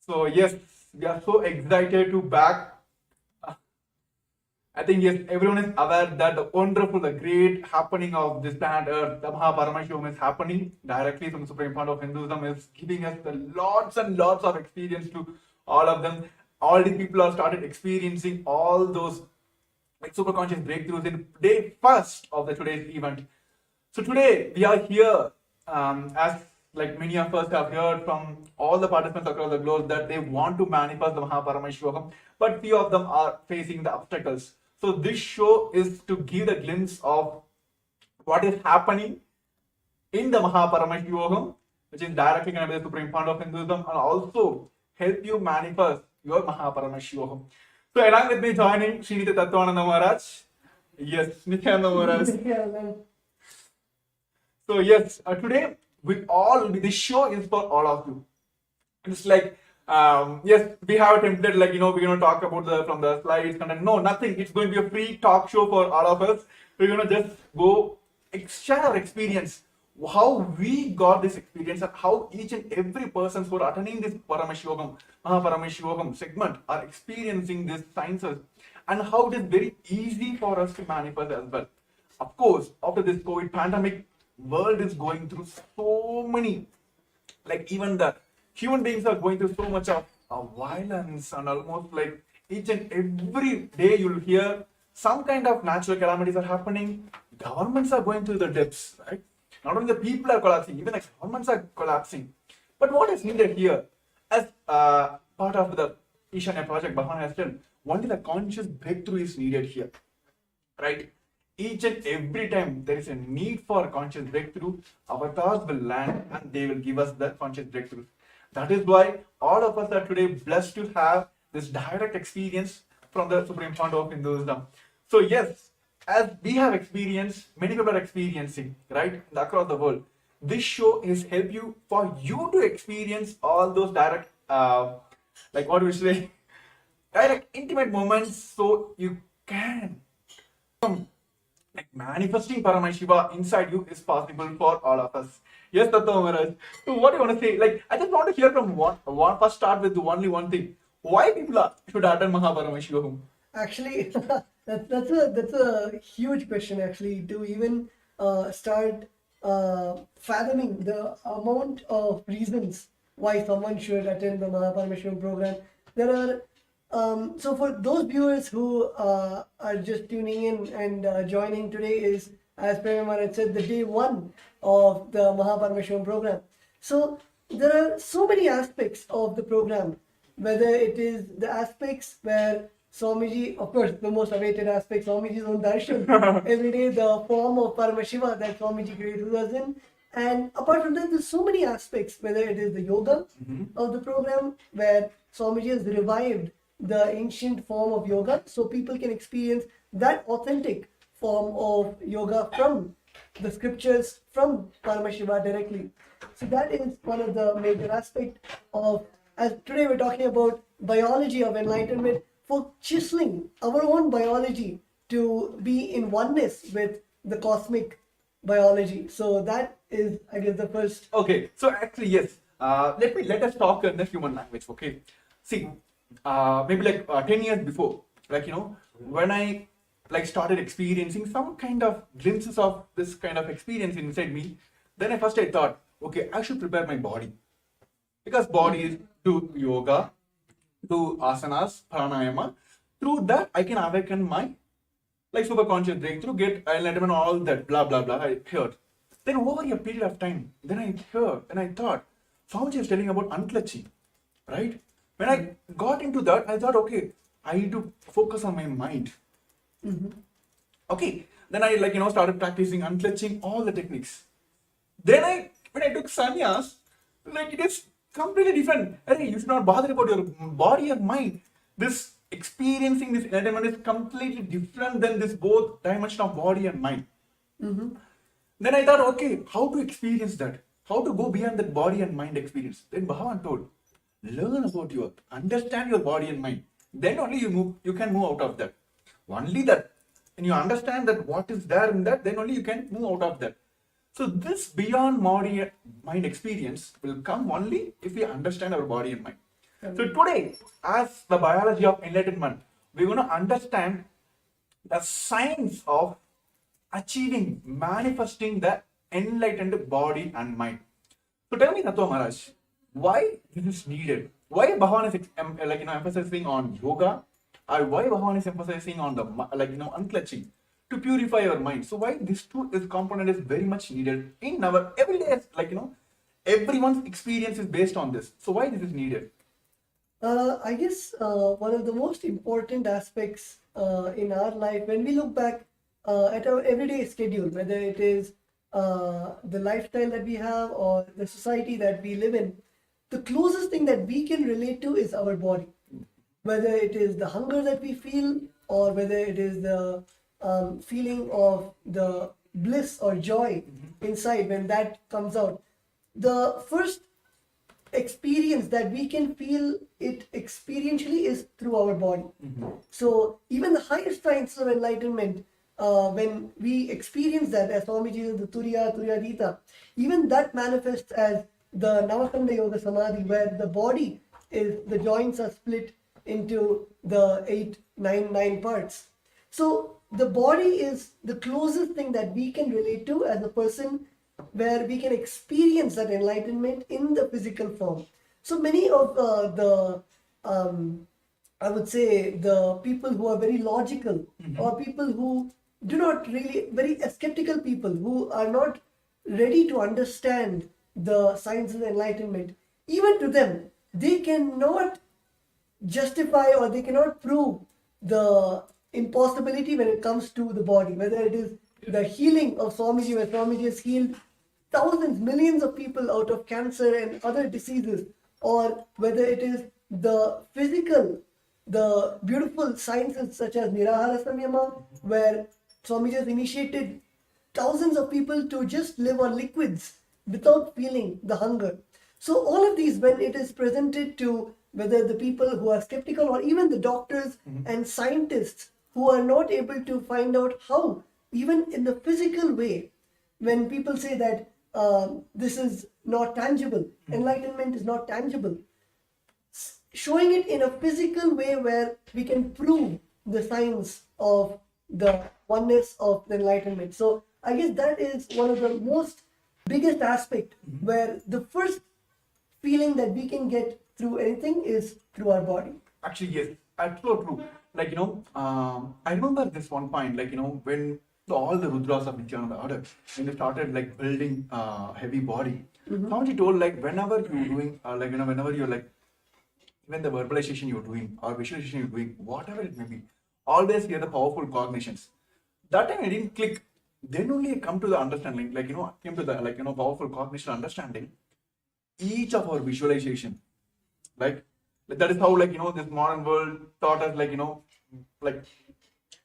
So yes, we are so excited to back. I think yes, everyone is aware that the wonderful, the great happening of this planet Earth, the Paramashivam is happening directly from the Supreme Fund of Hinduism, is giving us the lots and lots of experience to all of them. All the people have started experiencing all those like super conscious breakthroughs in day first of the today's event. So today we are here, as like many of us have heard from all the participants across the globe that they want to manifest the Mahaparameshwagam, but few of them are facing the obstacles. So this show is to give a glimpse of what is happening in the Mahaparameshwagam, which is directly connected with the Supreme Fund of Hinduism, and also help you manifest your Mahaparameshwagam. So along with me joining Srinitya Tattvananda Maharaj. Yes, Nithyananda Maharaj. So yes, today this show is for all of you. It's like yes, we have a template like we're gonna talk about the from the slides content. No, nothing. It's going to be a free talk show for all of us. We're gonna just go share our experience, how we got this experience, and how each and every person who are attending this Mahaparameshwagam segment are experiencing these sciences, and how it is very easy for us to manifest as well. Of course, after this COVID pandemic, world is going through so many, like even the human beings are going through so much of violence, and almost like each and every day you'll hear some kind of natural calamities are happening. Governments are going through the depths, right? Not only the people are collapsing, even the governments are collapsing. But what is needed here, as part of the Ishanya project, Bhavan has done, only the conscious breakthrough is needed here, right? Each and every time there is a need for conscious breakthrough, avatars will land and they will give us that conscious breakthrough. That is why all of us are today blessed to have this direct experience from the Supreme Fund of Hinduism. So yes, as we have experienced, many people are experiencing, right, across the world. This show is help you for you to experience all those direct, like what we say, direct intimate moments, so you can like manifesting Paramashiva inside you is possible for all of us. Yes, Tattva Maharaj. So what do you want to say? Like, I just want to hear from one first start with only one thing. Why people should attend Mahaparamashivam? Actually, that's a huge question actually to even start fathoming the amount of reasons why someone should attend the Mahaparameshwaram program. There are so for those viewers who are just tuning in and joining today is, as Premamar had said, the day one of the Mahaparameshwaram program. So there are so many aspects of the program, whether it is the aspects where Swamiji, of course, the most awaited aspect, Swamiji's own darshan, every day the form of Paramashiva that Swamiji created us in. And apart from that, there's so many aspects, whether it is the yoga of the program, where Swamiji has revived the ancient form of yoga, so people can experience that authentic form of yoga from the scriptures, from Paramashiva directly. So that is one of the major aspects of, as today we're talking about biology of enlightenment, for chiseling our own biology to be in oneness with the cosmic biology. So that is, I guess, the first. Okay, so actually yes. Let us talk in the human language. Okay, see, maybe like 10 years before, like when I like started experiencing some kind of glimpses of this kind of experience inside me, then I thought, okay, I should prepare my body, because body is do yoga, do asanas, pranayama. Through that, I can awaken my like super conscious breakthrough, get enlightenment, all that blah blah blah. I heard. Then over a period of time, then I heard and I thought, Swamiji is telling about unclutching, right? When I got into that, I thought, okay, I need to focus on my mind. Okay, then I started practicing unclutching all the techniques. Then when I took sannyas, like it is completely different. Hey, you should not bother about your body or mind. This experiencing this enlightenment is completely different than this both dimension of body and mind. Then I thought, okay, how to experience that? How to go beyond that body and mind experience? Then Bhagavan told, learn about understand your body and mind. Then only you can move out of that. Only that, and you understand that what is there in that, then only you can move out of that. So this beyond body mind experience will come only if we understand our body and mind. So today, as the biology of enlightenment, we're going to understand the science of achieving, manifesting the enlightened body and mind. So tell me, Natwa Maharaj, why this is needed? Why Bhagavan is emphasizing on yoga, or why Bhagavan is emphasizing on the unclutching to purify your mind? So why this component is very much needed in our everyday, everyone's experience is based on this. So why this is needed? I guess one of the most important aspects in our life, when we look back at our everyday schedule, whether it is the lifestyle that we have or the society that we live in, the closest thing that we can relate to is our body. Whether it is the hunger that we feel, or whether it is the feeling of the bliss or joy inside when that comes out. The first experience that we can feel it experientially is through our body. So even the highest sciences of enlightenment, when we experience that, as Swamiji said, the Turyadita, even that manifests as the Navakanda Yoga Samadhi, where the body is, the joints are split into the nine parts. So the body is the closest thing that we can relate to as a person, where we can experience that enlightenment in the physical form. So many of I would say, the people who are very logical, or people who do not really, very skeptical people who are not ready to understand the science of enlightenment, even to them, they cannot justify or they cannot prove the impossibility when it comes to the body, whether it is the healing of Swamiji, where Swamiji has healed thousands, millions of people out of cancer and other diseases, or whether it is the physical, the beautiful sciences such as Nirahara Samyama, where Swamiji has initiated thousands of people to just live on liquids without feeling the hunger. So all of these, when it is presented to whether the people who are skeptical, or even the doctors and scientists who are not able to find out how, even in the physical way, when people say that this is not tangible, enlightenment is not tangible, showing it in a physical way where we can prove the science of the oneness of the enlightenment. So I guess that is one of the most biggest aspect, where the first feeling that we can get through anything is through our body. Actually, yes, absolutely true. I remember this one point, when all the Rudras of Nithyananda order, when they started building heavy body, Swamiji told whenever you're doing, whenever you're even the verbalization you're doing or visualization you're doing, whatever it may be, always hear the powerful cognitions. That time I didn't click. Then only I come to the understanding, came to the powerful cognition understanding. Each of our visualization, that is how this modern world taught us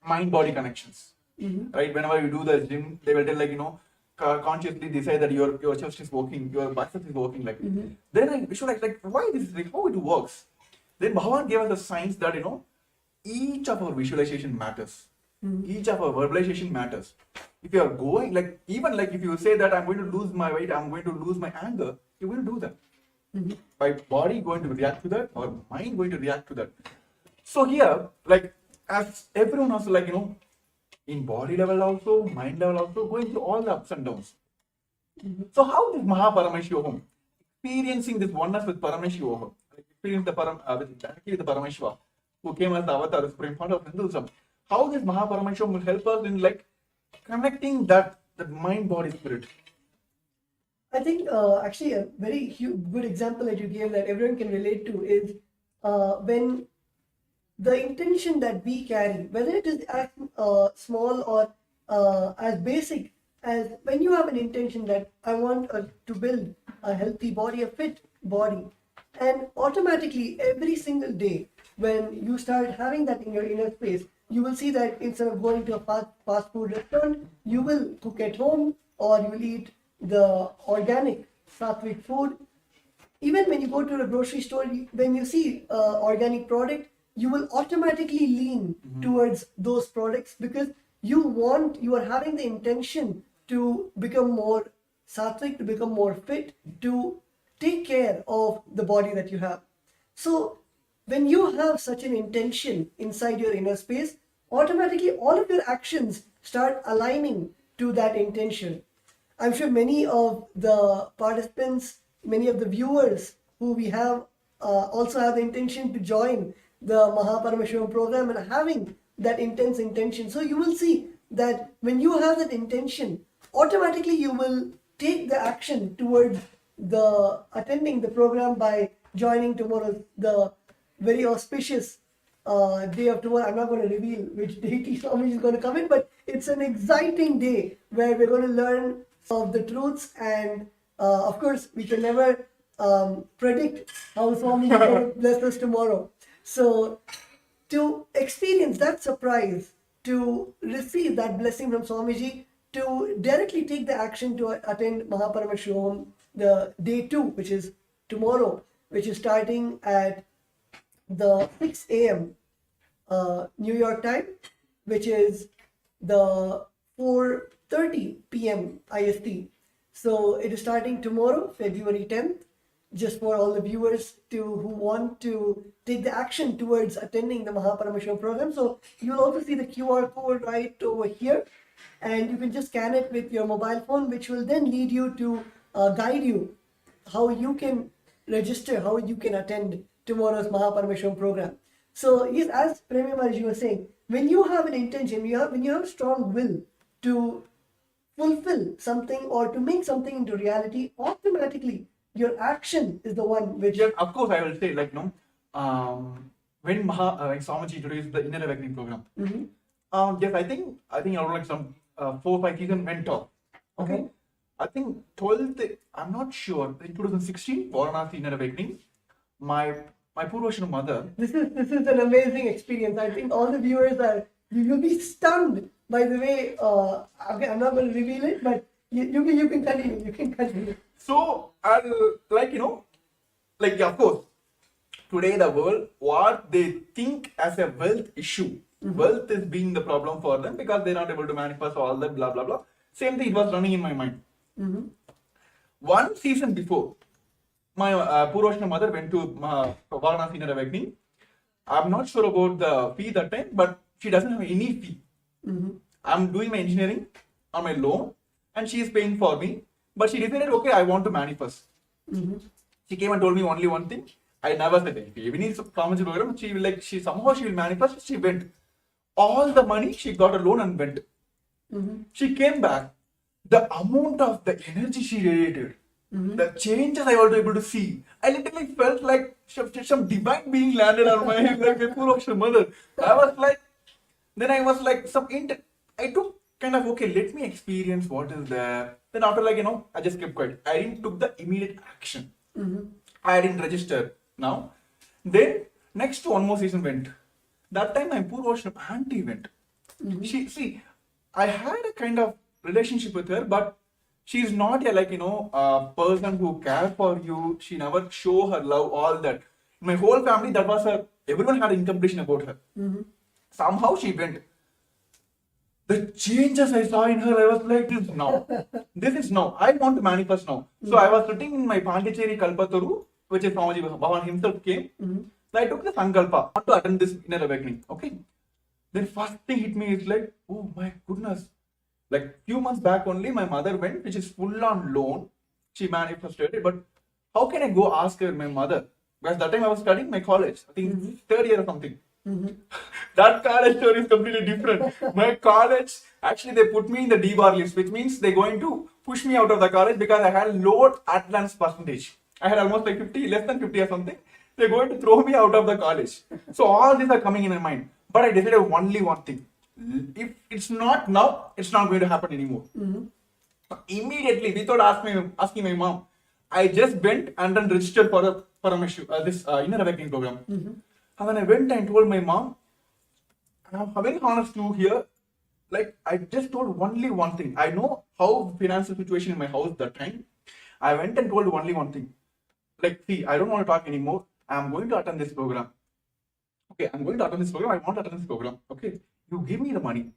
mind-body connections. Right? Whenever you do the gym, they will tell consciously decide that your chest is working, your bicep is working. Then I visualize why this is how it works. Then Bhagavan gave us the science that each of our visualization matters. Each of our verbalization matters. If you are going even if you say that I'm going to lose my weight, I'm going to lose my anger, you will do that. My body going to react to that, or mind going to react to that. So here, as everyone also in body level also, mind level also, going through all the ups and downs. So how is Paramashivam experiencing this oneness with Paramashivam, experience directly with the Paramashiva, who came as the avatar, the supreme founder of Hinduism? How this Paramashivam will help us in connecting that mind, body, spirit? I think actually a very good example that you gave that everyone can relate to is when the intention that we carry, whether it is as small or as basic as when you have an intention that I want to build a healthy body, a fit body, and automatically every single day when you start having that in your inner space, you will see that instead of going to a fast food restaurant, you will cook at home, or you will eat the organic sattvic food. Even when you go to a grocery store, when you see organic product, you will automatically lean towards those products, because you are having the intention to become more sattvic, to become more fit, to take care of the body that you have. So when you have such an intention inside your inner space, automatically all of your actions start aligning to that intention. I'm sure many of the participants, many of the viewers who we have also have the intention to join the Paramashivam program and having that intense intention. So you will see that when you have that intention, automatically you will take the action towards the attending the program by joining tomorrow, the very auspicious day of tomorrow. I'm not going to reveal which deity Swami is going to come in, but it's an exciting day where we're going to learn of the truths, and of course we can never predict how Swami is going to bless us tomorrow. So to experience that surprise, to receive that blessing from Swamiji, to directly take the action to attend Paramashivam, the day 2, which is tomorrow, which is starting at the 6 a.m. New York time, which is the 4:30 p.m. IST. So it is starting tomorrow, February 10th, just for all the viewers who want to take the action towards attending the Paramashivam program. So you'll also see the QR code right over here, and you can just scan it with your mobile phone, which will then lead you to guide you how you can register, how you can attend tomorrow's Paramashivam program. So yes, as Premi Maharaj was saying, when you have an intention, when you have strong will to fulfill something or to make something into reality, automatically your action is the one which. Yeah, of course, I will say, like, when Swamiji introduced the Inner Awakening program, yes, I think around like some 4-5 season went off. Okay. I think 12th, I'm not sure, in 2016, Varanasi Inner Awakening, my Purvashana mother. This is an amazing experience. I think all the viewers you'll be stunned by the way. Okay, I'm not going to reveal it, but you can continue. You can continue. So, of course, today the world, what they think as a wealth issue, wealth is being the problem for them because they're not able to manifest all that, blah, blah, blah. Same thing, it was running in my mind. One season before, my Purvashana mother went to Varanasi Inner Awakening. I'm not sure about the fee that time, but she doesn't have any fee. I'm doing my engineering on my loan, and she is paying for me. But she decided, okay, I want to manifest. She came and told me only one thing. I never said anything. Even in the program, she will manifest. She went. All the money, she got a loan and went. She came back. The amount of the energy she radiated, the changes I was able to see, I literally felt like some divine being landed on my head, like a Purvashana mother. I was like, I took kind of, okay, let me experience what is there. Then after, I just kept quiet. I didn't took the immediate action. I didn't register now. Then next one more season went. That time my Purvashana auntie went. I had a kind of relationship with her, but she's not a person who cares for you. She never show her love, all that. My whole family, that was her. Everyone had incompletion about her. Somehow she went. The changes I saw in her, I was like, this is now. This is now. I want to manifest now. So I was sitting in my Pondicherry Kalpataru, which is Swamiji Bhavan himself came. So I took the Sankalpa to attend this Inner Awakening. Okay. Then first thing hit me is like, oh my goodness. Like few months back only, my mother went, which is full on loan. She manifested it. But how can I go ask her, my mother? Because that time I was studying my college. I think third year or something. That college story is completely different. My college, actually they put me in the D-bar list, which means they're going to push me out of the college because I had low attendance percentage. I had almost like 50, less than 50 or something. They're going to throw me out of the college. So all these are coming in my mind. But I decided only one thing. If it's not now, it's not going to happen anymore. Immediately, without asking my mom, I just went and then registered for this Inner Awakening program. And when I went and told my mom, I'm very honest to here, like I just told only one thing. I know how financial situation in my house that time. I went and told only one thing. Like, see, I don't want to talk anymore. I'm going to attend this program. Okay, I'm going to attend this program. I want to attend this program. Okay, you give me the money.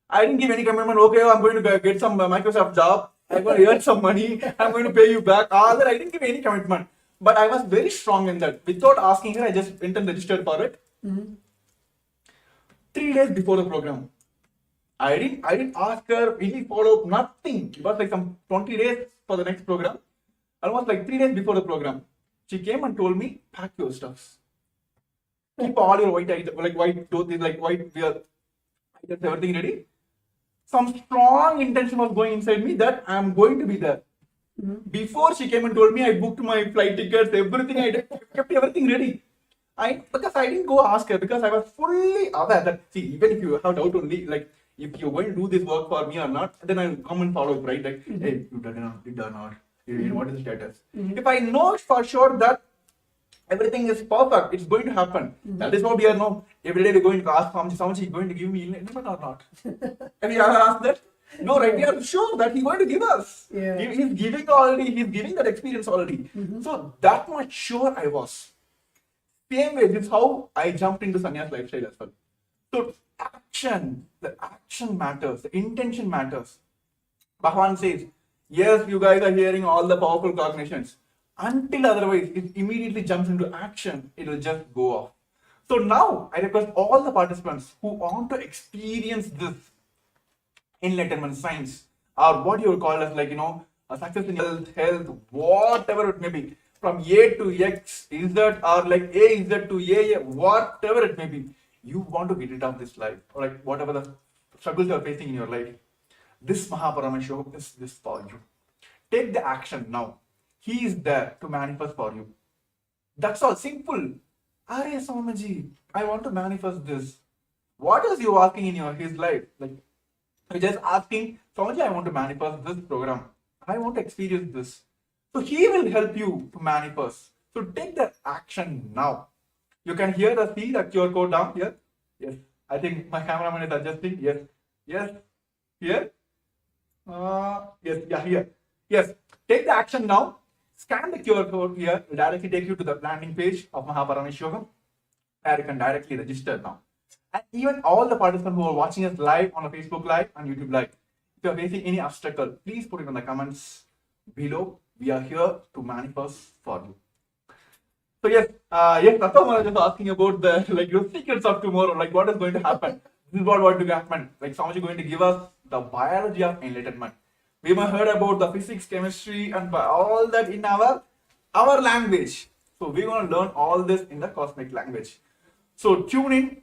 I didn't give any commitment. Okay, I'm going to get some Microsoft job. I'm going to earn some money. I'm going to pay you back. All that, I didn't give any commitment. But I was very strong in that. Without asking her, I just went and registered for it. 3 days before the program. I didn't ask her any follow up, nothing. It was like some 20 days for the next program. Almost like 3 days before the program. She came and told me, pack your stuffs. Keep all your white items, like white clothes, like white wear, items, everything ready. Some strong intention was going inside me that I am going to be there. Before she came and told me, I booked my flight tickets, everything. I did, kept everything ready. Because I didn't go ask her, because I was fully aware that, see, even if you have doubt only, like if you're going to do this work for me or not, then I'll come and follow it, right? Like, hey, you done or not? What is the status? If I know for sure that everything is perfect, it's going to happen. That is what we are now. Every day we're going to ask Swamiji is going to give me enlightenment or not? Have you ever asked that? No, right? We are sure that he's going to give us. Yeah. He's giving already, he's giving that experience already. So that much sure I was. Same way, this is how I jumped into sannyas lifestyle as well. So the action matters, the intention matters. Bhagavan says, yes, you guys are hearing all the powerful cognitions. Until otherwise, it immediately jumps into action, it will just go off. So now, I request all the participants who want to experience this enlightenment science, or what you would call as like, a success in health, whatever it may be, from A to X, Z, or like A, Z to A, whatever it may be, you want to get rid of this life, or like whatever the struggles you are facing in your life. This Paramashivam is this for you. Take the action now. He is there to manifest for you. That's all, simple. Are Swamiji, I want to manifest this. What is you asking in his life? Like, you're just asking, Swamiji, I want to manifest this program. I want to experience this. So he will help you to manifest. So take the action now. You can see the QR code down here. Yes. I think my cameraman is adjusting. Yes. Yes. Here. Yes. Yeah, here. Yes. Take the action now. Scan the QR code here. It will directly take you to the landing page of Paramashivam. Where you can directly register now. And even all the participants who are watching us live on a Facebook Live and YouTube Live, if you are facing any obstacle, please put it in the comments below. We are here to manifest for you. So yes, Tattva is asking about the secrets of tomorrow, like what is going to happen. This is what going to happen. Like Swamiji is going to give us the biology of enlightenment. We have heard about the physics, chemistry, and all that in our language. So we're going to learn all this in the cosmic language. So tune in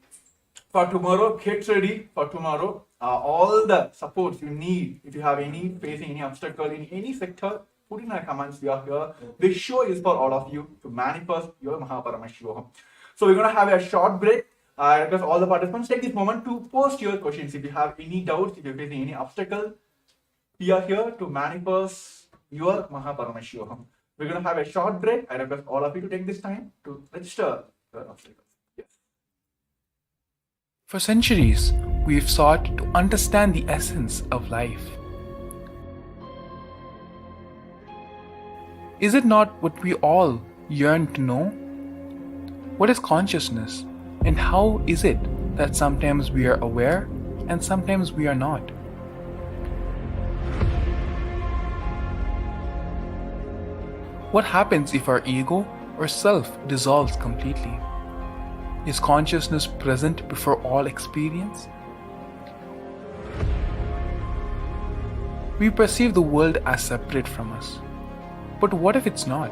for tomorrow. Get ready for tomorrow. All the supports you need, if you have facing any obstacle in any sector, put in the comments. We are here. This show is for all of you to manifest your Paramashivam. So we're going to have a short break. I request all the participants take this moment to post your questions. If you have any doubts, if you're facing any obstacle, we are here to manifest your Paramashivam. We're going to have a short break. I request all of you to take this time to register your obstacles. Yes. For centuries, we've sought to understand the essence of life. Is it not what we all yearn to know? What is consciousness, and how is it that sometimes we are aware and sometimes we are not? What happens if our ego or self dissolves completely? Is consciousness present before all experience? We perceive the world as separate from us. But what if it's not?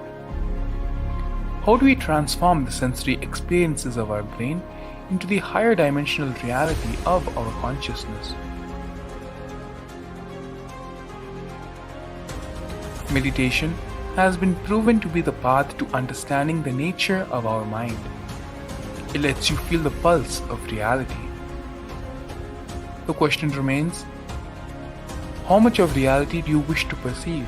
How do we transform the sensory experiences of our brain into the higher dimensional reality of our consciousness? Meditation has been proven to be the path to understanding the nature of our mind. It lets you feel the pulse of reality. The question remains, how much of reality do you wish to perceive?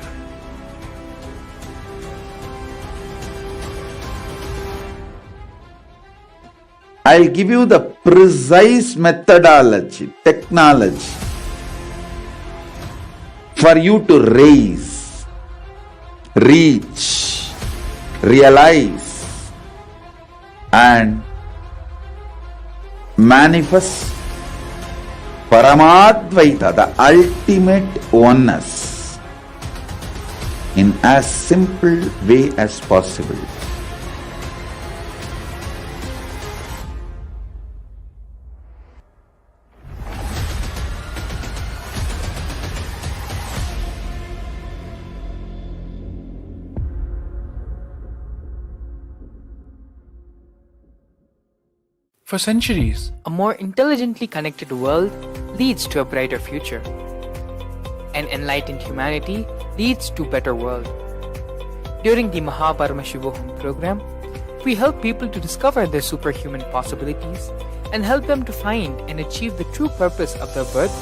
I'll give you the precise methodology, technology for you to raise, reach, realize, and manifest Paramadvaita, the ultimate oneness. in as simple way as possible. For centuries, a more intelligently connected world leads to a brighter future. An enlightened humanity leads to a better world. During the Paramashivam program, we help people to discover their superhuman possibilities and help them to find and achieve the true purpose of their birth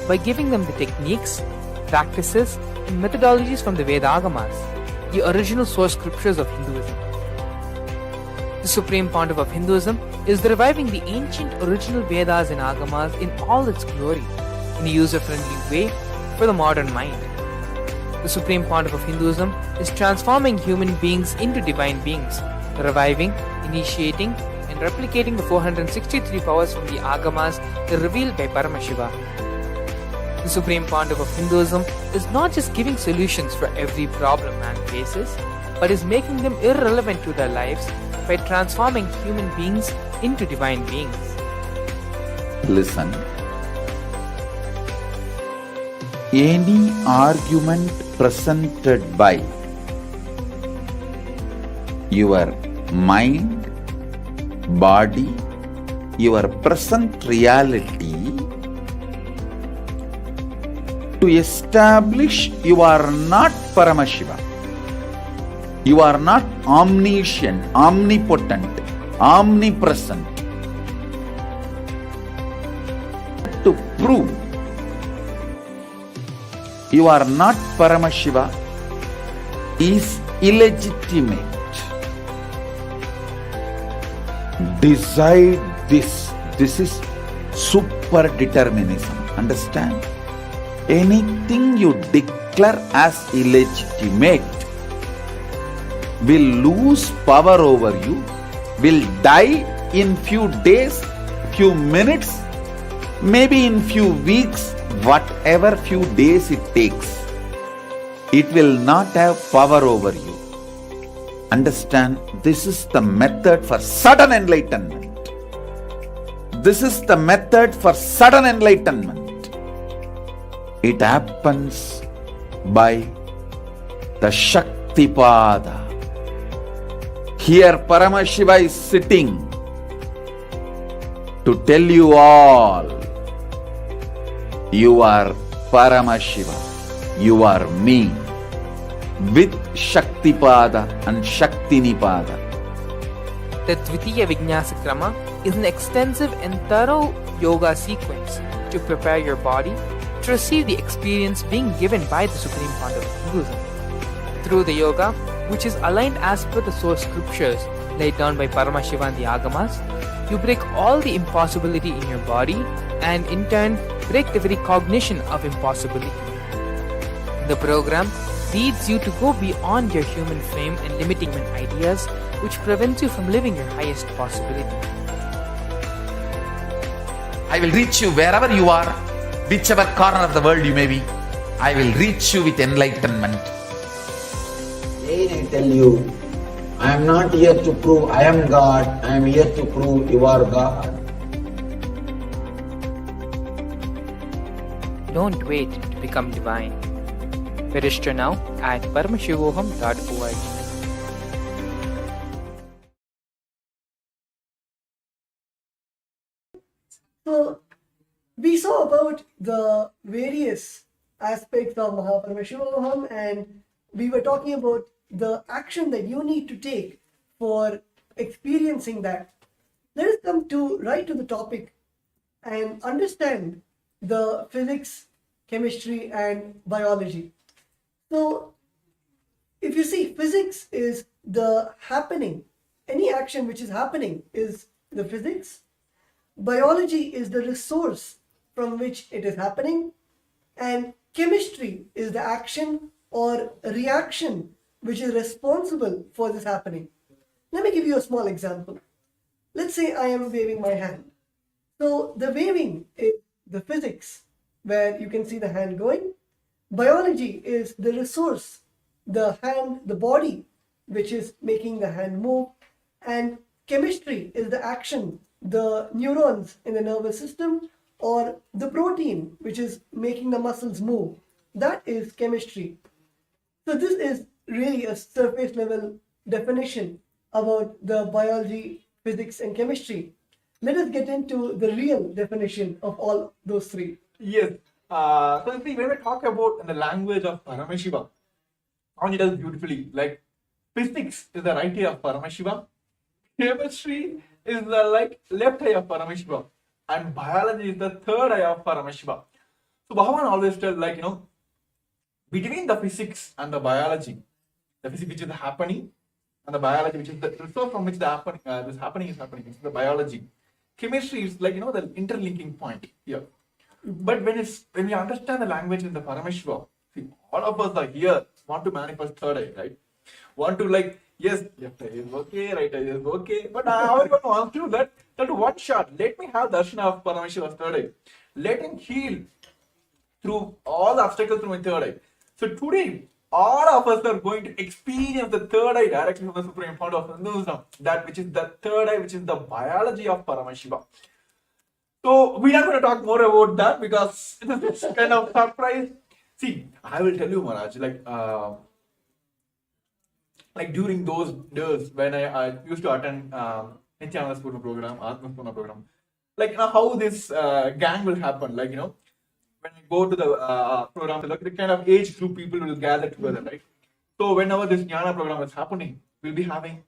by giving them the techniques, practices, and methodologies from the Vedagamas, the original source scriptures of Hinduism. The Supreme Pontiff of Hinduism is reviving the ancient original Vedas and Agamas in all its glory, in a user-friendly way for the modern mind. The Supreme Pontiff of Hinduism is transforming human beings into divine beings, reviving, initiating, and replicating the 463 powers from the Agamas revealed by Paramashivam. The Supreme Pontiff of Hinduism is not just giving solutions for every problem man faces, but is making them irrelevant to their lives by transforming human beings into divine beings. Listen. Any argument presented by your mind, body, your present reality to establish you are not Paramashiva. You are not omniscient, omnipotent, omnipresent. To prove you are not Paramashiva is illegitimate. Decide this. This is super determinism. Understand? Anything you declare as illegitimate will lose power over you, will die in few days, few minutes, maybe in few weeks, whatever few days it takes. It will not have power over you. Understand, this is the method for sudden enlightenment. This is the method for sudden enlightenment. It happens by the Shaktipada. Here Paramashiva is sitting to tell you all, you are Paramashiva, you are me, with Shaktipada and Shaktinipada. The Dvitiya Vijnasa Krama is an extensive and thorough yoga sequence to prepare your body to receive the experience being given by the Supreme Pontiff of Hinduism. Through the yoga, which is aligned as per the source scriptures laid down by Paramashiva and the Agamas, you break all the impossibility in your body and in turn break the very cognition of impossibility. The program leads you to go beyond your human frame and limiting ideas, which prevents you from living your highest possibility. I will reach you wherever you are, whichever corner of the world you may be. I will reach you with enlightenment. Again I tell you, I am not here to prove I am God, I am here to prove you are God. Don't wait to become divine. Register now at paramashivoham.org. So, we saw about the various aspects of Paramashivam, and we were talking about the action that you need to take for experiencing that. Let us come to right to the topic and understand the physics, chemistry, and biology. So, if you see, physics is the happening. Any action which is happening is the physics. Biology is the resource from which it is happening. And chemistry is the action or reaction which is responsible for this happening. Let me give you a small example. Let's say I am waving my hand. So the waving is the physics, where you can see the hand going. Biology is the resource the hand, the body, which is making the hand move, and chemistry is the action, the neurons in the nervous system, or the protein, which is making the muscles move. That is chemistry. So this is really a surface level definition about the biology, physics, and chemistry. Let us get into the real definition of all those three. Yes. So see, when we talk about in the language of Paramashivam, Anya does beautifully. Like physics is the right eye of Paramashivam, chemistry is the like left eye of Paramashivam, and biology is the third eye of Paramashivam. So Bhagavan always tell like between the physics and the biology, the physics which is happening and the biology which is the resource from which the happening this happening is happening. It's the biology. Chemistry is like the interlinking point here. But when we understand the language in the Paramashiva, see, all of us are here want to manifest third eye, right? Want to like yes, left eye is okay, right eye is okay, but everyone wants to that one shot. Let me have darshan of Paramashiva's third eye. Let him heal through all the obstacles through my third eye. So today, all of us are going to experience the third eye directly from the Supreme Fount of Hinduism, that which is the third eye, which is the biology of Paramashiva. So we are going to talk more about that because it's kind of surprise. See, I will tell you, Maharaj, like during those days when I used to attend Nithyananda's Purna program, Atma's Purna program, like how this gang will happen, like when I go to the program, like the kind of age group people will gather together, right? So whenever this Jnana program is happening, we'll be having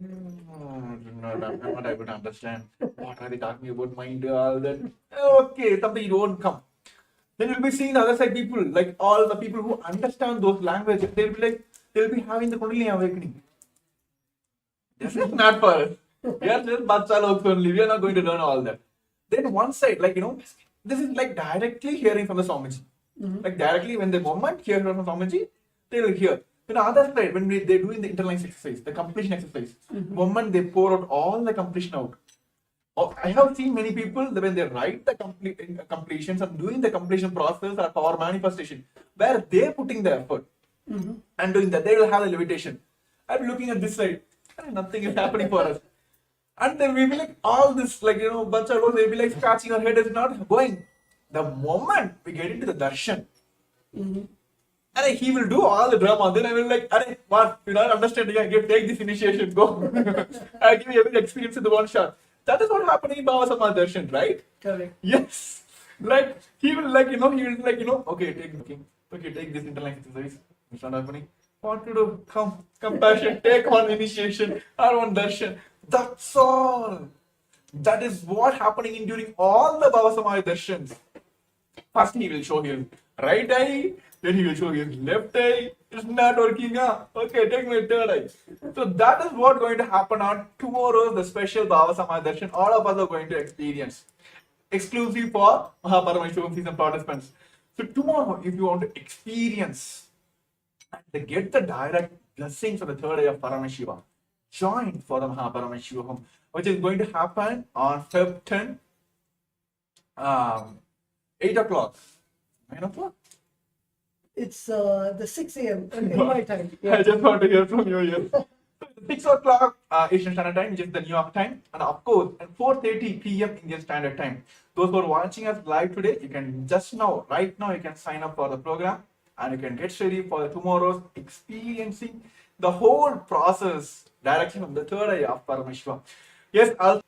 I'm not able to understand. What are they talking about? Mind, all that. Okay, something you won't come. Then you'll be seeing the other side people, like all the people who understand those languages, they'll be having the Kundalini awakening. This is not for us. We are just Batsa only. We are not going to learn all that. Then one side, like this is like directly hearing from the Swamiji. Like directly when the moment hear from Swamiji, they will hear. Then the other side, when they're doing the internalized exercise, the completion exercise, the moment they pour out all the completion out. Oh, I have seen many people when they write the completions and doing the completion process or power manifestation, where they're putting the effort and doing that, they will have the levitation. I'm looking at this side, and nothing is happening for us. And then we will like all this, like Bacha, they'll be like scratching our head, is not going. The moment we get into the darshan, and he will do all the drama. Then I will like, what? You're not understanding. Take this initiation. Go. I'll give you every experience in the one shot. That is what happening in Baba Samad Darshan, right? Correct. Yes. Like he will like okay, take this intellect exercise. It's not happening. What to do? Come, compassion. Take one initiation or one darshan. That's all. That is what happening in during all the Baba Samad Darshans. First he will show his right eye. Then he will show his left eye. It's not working. Okay, take my third eye. So that is what going to happen on tomorrow's the special Baba Samad Darshan. All of us are going to experience. Exclusive for Paramashivam season participants. So tomorrow, if you want to experience and get the direct blessings of the third eye of Paramashiva, join for the Paramashivam, which is going to happen on Feb 10, 8 o'clock, 9 o'clock. It's the 6 a.m. in my time. I just want to hear from you here. 6 o'clock Asian Standard Time, which is the New York time, and of course at 4:30 p.m. Indian Standard Time. Those who are watching us live today, you can right now, you can sign up for the program and you can get ready for tomorrow's experiencing the whole process directly from the third eye of Paramashiva. Yes, I'll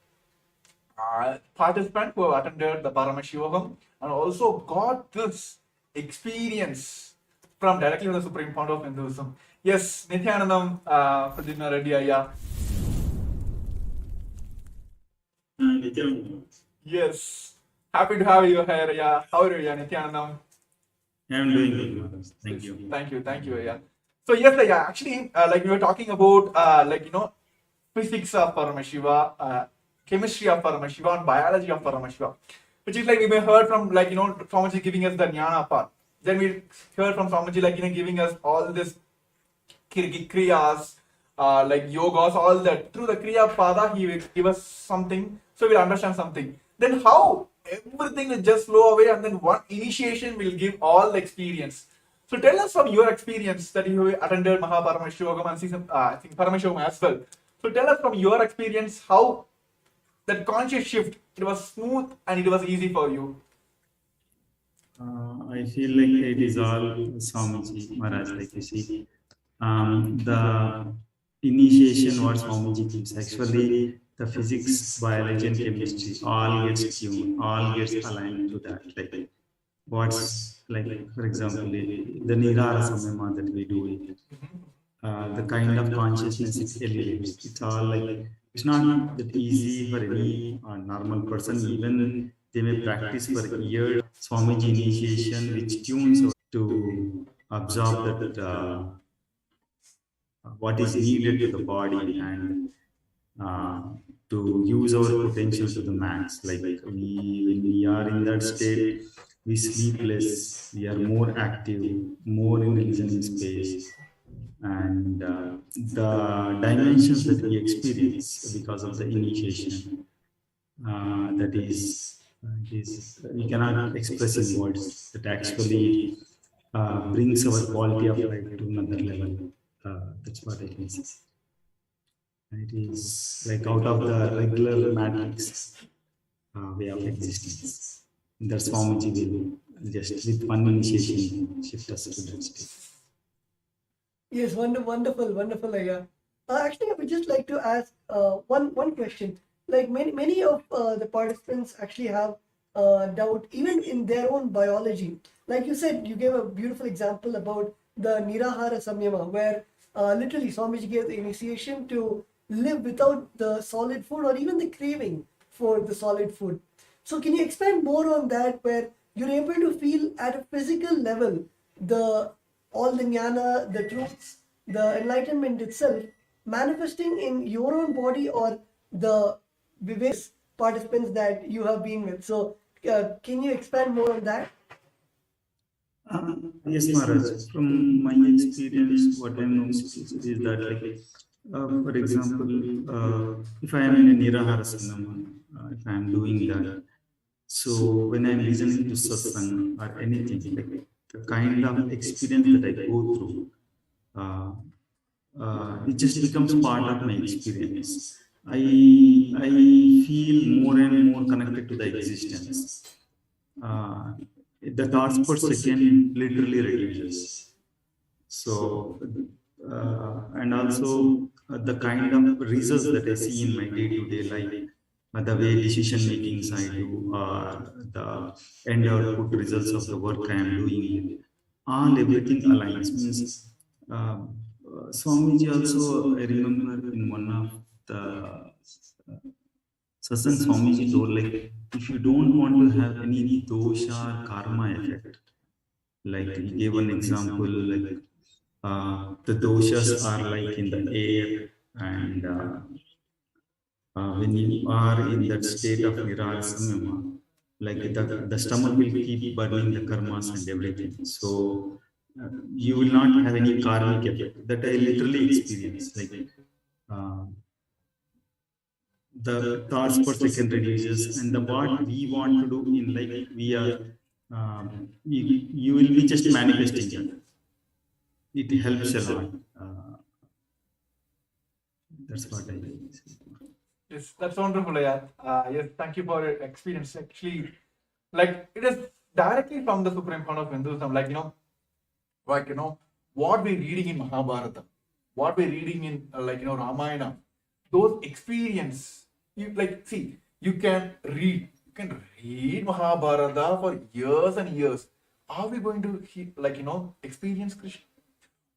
participant who have attended the Paramashivam and also got this experience from directly from the Supreme Fount of Hinduism. Yes, Nithyanandam, Pradyumna Reddy Ayya. Nithyananda. Yes, happy to have you here, Ayya. How are you, Nithyanandam? I am doing good, Maharaj. Thank you. Thank you, Ayya. So yes, Ayya, actually, like we were talking about, physics of Paramashiva, chemistry of Paramashiva, and biology of Paramashiva, which is like we may heard from Swamiji giving us the jnana part. Then we heard from Swamiji giving us all this kriyas, like yogas, all that. Through the kriya pada, he will give us something, so we'll understand something. Then how everything will just flow away, and then one initiation will give all the experience. So tell us from your experience that you attended Paramashivam and season, I think Paramashivam as well. So tell us from your experience how that conscious shift, it was smooth and it was easy for you. I feel like it is all Swamiji Maharaj, like you see. The initiation what Swamiji gives, actually the physics, biology and chemistry all gets tuned, all gets aligned to that. Like what's like, for example, the Nirara Samyama that we do, the kind of consciousness it elevates. It's all like, it's not that easy for any normal person, even they may practice for years. Swamiji initiation, which tunes us to absorb that what is needed to the body and uh, to use our potential to the max. Like when we are in that state, we sleep less, we are more active, more in listening space, and the dimensions that we experience because of the initiation, that is, we cannot express in words. That actually brings our quality of life to another level. That's what I can say. It is like out of the regular matrix way of existence. That's Swamiji will just with one initiation shift us to that state. Yes, wonderful, Aya. Actually, I would just like to ask one question. Like many of the participants actually have doubt even in their own biology. Like you said, you gave a beautiful example about the Nirahara Samyama, where literally Swamiji gave the initiation to live without the solid food or even the craving for the solid food. So can you expand more on that, where you're able to feel at a physical level all the jnana, the truths, the enlightenment itself manifesting in your own body or the various participants that you have been with? So can you expand more on that? Yes, Maharaj. From my experience, what I know is that, like, for example, if I am in a Nirahara Sanama, if I am doing that, so when I am listening to satsang or anything, like the kind of experience that I go through, it just becomes part of my experience. I feel more and more connected to the existence. The thoughts per second literally reduces. So, and also the kind of results that I see in my day-to-day life, the way decision makings I do, or the end output results of the work I am doing, all everything aligns. Means Swamiji also, I remember in one of the Sasan Swamiji told, like, if you don't want to have any dosha or karma effect, like he gave an example, like the doshas are like in the air, and when you are in that state of Nirara Samyama, like the stomach will keep burning the karmas and everything. So you will not have any karmic effect. That I literally experienced. Like the thoughts per second reduces, and the what we want to do in life, we are you will be just manifesting it. It helps a lot. That's what I say. Yes, that's wonderful, yeah. Yes, thank you for your experience. Actually, like it is directly from the Supreme Court of Hinduism. Like what we're reading in Mahabharata, what we're reading in Ramayana, those experience. You can read Mahabharata for years and years. Are we going to experience Krishna?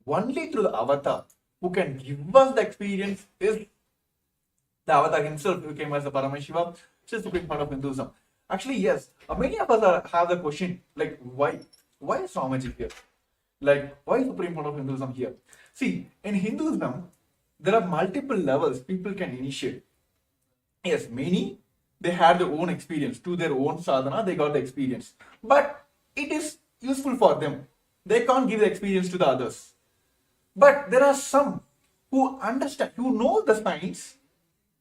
Only through the avatar who can give us the experience is the avatar himself, who came as the Paramashivam, which is the Supreme Part of Hinduism. Actually, yes, many of us have the question, like, why is Swamiji here? Like, why is Supreme Part of Hinduism here? See, in Hinduism, there are multiple levels people can initiate. Yes, many, they had their own experience. To their own sadhana, they got the experience. But it is useful for them. They can't give the experience to the others. But there are some who understand, who know the science,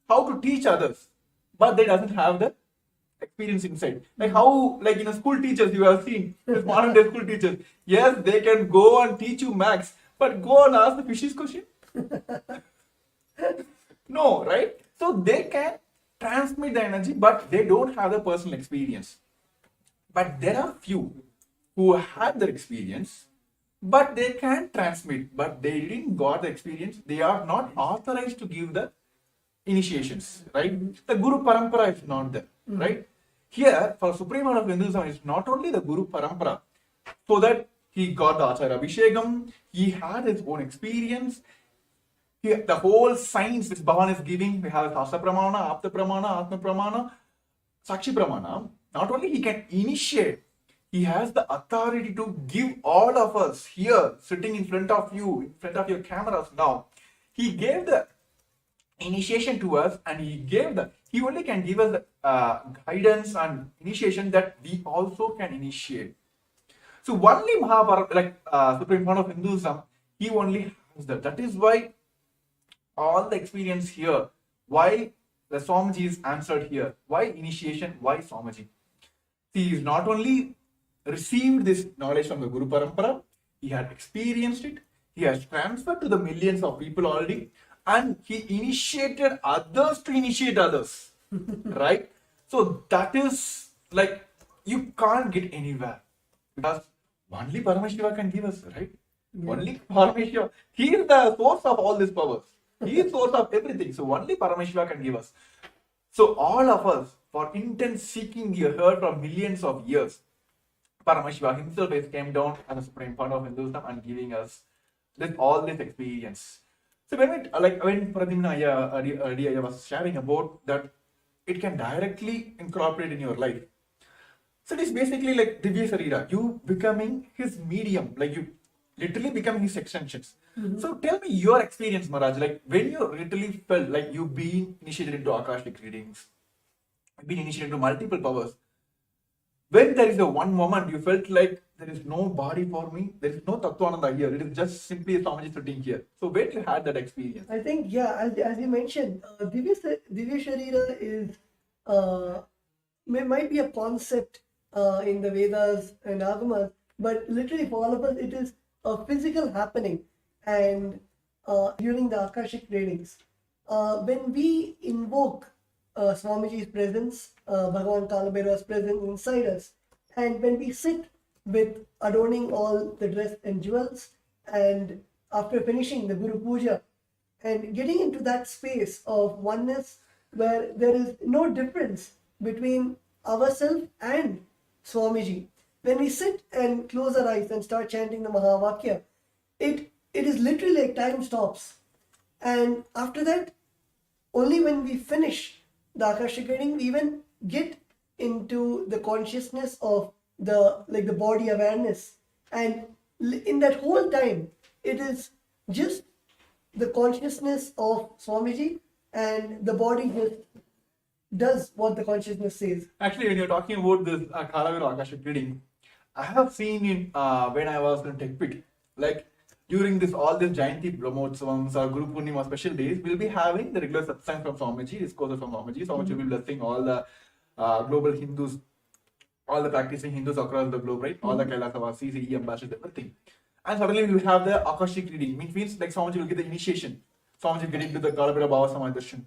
how to teach others, but they doesn't have the experience inside. Like how, like, school teachers you have seen, this modern day school teachers. Yes, they can go and teach you maths, but go and ask the fishes question. No, right? So they can transmit the energy, but they don't have the personal experience. But there are few who had their experience, but they can transmit, but they didn't got the experience. They are not authorized to give the initiations, right? The Guru Parampara is not there, right? Here, for Supreme Lord of Hinduism, it's not only the Guru Parampara, so that he got the Acharya Abhishekam, he had his own experience, the whole science which Bhavan is giving, we have Hasa Pramana, Apta Pramana, Atma Pramana, Sakshi Pramana. Not only he can initiate, he has the authority to give all of us here, sitting in front of you, in front of your cameras now. He gave the initiation to us, and he only can give us the guidance and initiation that we also can initiate. So only Mahabharata, like Supreme Lord of Hinduism, he only has that. That is why all the experience here, why the Swamiji is answered here, why initiation, why Swamiji. He is not only received this knowledge from the Guru Parampara, he had experienced it, he has transferred to the millions of people already, and he initiated others to initiate others. Right? So that is like, you can't get anywhere, because only Paramashiva can give us, right? Yeah. Only Paramashiva. He is the source of all these powers. He is source of everything. So only Paramashiva can give us. So all of us, for intense seeking, you heard from millions of years, Paramashiva himself has came down as a Supreme Lord of Hinduism and giving us all this experience. So when Pradimna earlier was sharing about that, it can directly incorporate in your life. So it is basically like Divya Sarira, you becoming his medium, like you literally becoming his extensions. So tell me your experience, Maharaj, like when you literally felt like you've been initiated into Akashic readings, been initiated into multiple powers. When there is a one moment you felt like there is no body for me, there is no Tattvananda here, it is just simply a Swamiji sitting here. So when you had that experience? I think, yeah, as you mentioned, Divya Sharira is, might be a concept in the Vedas and Agamas, but literally for all of us, it is a physical happening. And during the Akashic readings, when we invoke Swamiji's presence, Bhagavan Kalabhaira's presence inside us, and when we sit with adorning all the dress and jewels, and after finishing the Guru Puja, and getting into that space of oneness where there is no difference between ourselves and Swamiji. When we sit and close our eyes and start chanting the Mahavakya, it is literally like time stops. And after that, only when we finish the Akashic reading, we even get into the consciousness of the body awareness. And in that whole time, it is just the consciousness of Swamiji, and the body just does what the consciousness says. Actually, when you're talking about this Kalavira Akashic reading, I have seen in when I was in TechPit, like during all these Jayanti Brahmotsavams or Guru Purnima special days, we'll be having the regular satsang from Swamiji, discourses from Swamiji. Swamiji will be blessing all the global Hindus, all the practicing Hindus across the globe, right? All the Kailasavasis, CE ambassadors, everything. And suddenly we will have the Akashic reading, which means like Swamiji will get the initiation. Swamiji will get into the Kalavira Bhava Samadharshan.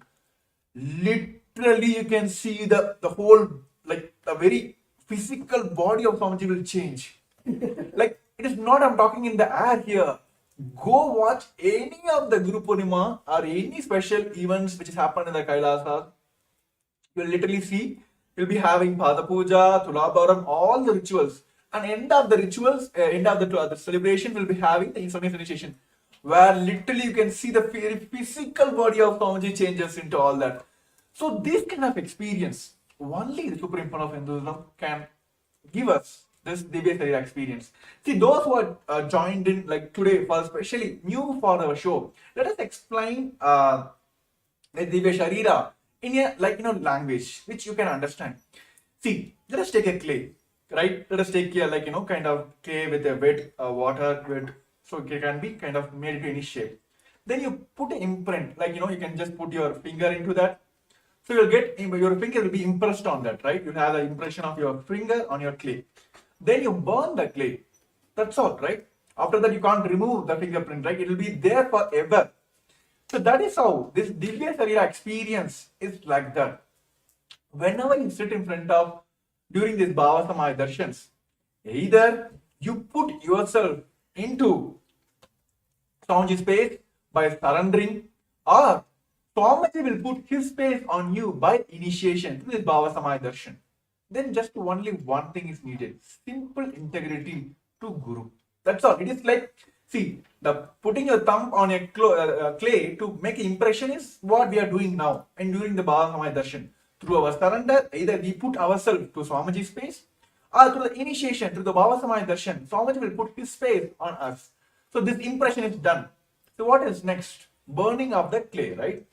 Literally, you can see the whole, like the very physical body of Swamiji will change. Like, it is not I'm talking in the air here. Go watch any of the Guru Purnima or any special events which has happened in the Kailasa. You will literally see, you'll be having Pada Puja, Tulabharam, all the rituals. And end of the rituals, end of the celebration, will be having the Swami initiation, where literally you can see the very physical body of Swamiji changes into all that. So this kind of experience, only the Supreme Lord of Hinduism can give us this Divya Sharira experience. See, those who are joined in like today, for especially new for our show, let us explain the Divya Sharira in a language which you can understand. See, let us take a clay, right? Let us take a kind of clay with a wet water, wet, so it can be kind of made into any shape. Then you put an imprint, you can just put your finger into that. So you'll get, your finger will be impressed on that, right? You have the impression of your finger on your clay. Then you burn the clay. That's all, right? After that, you can't remove the fingerprint, right? It will be there forever. So that is how this Divya Sarira experience is like that. Whenever you sit in front of, during this Bhava Samaya Darshans, either you put yourself into Swamiji's space by surrendering, or Swamiji will put his space on you by initiation through this Bhava Samaya Darshan. Then just only one thing is needed: simple integrity to Guru. That's all. It is like, see, the putting your thumb on a clay to make an impression is what we are doing now and during the Bhava Samaya Darshan. Through our surrender, either we put ourselves to Swamiji's space, or through the initiation, through the Bhava Samaya Darshan, Swamiji will put his space on us. So this impression is done. So what is next? Burning of the clay, right?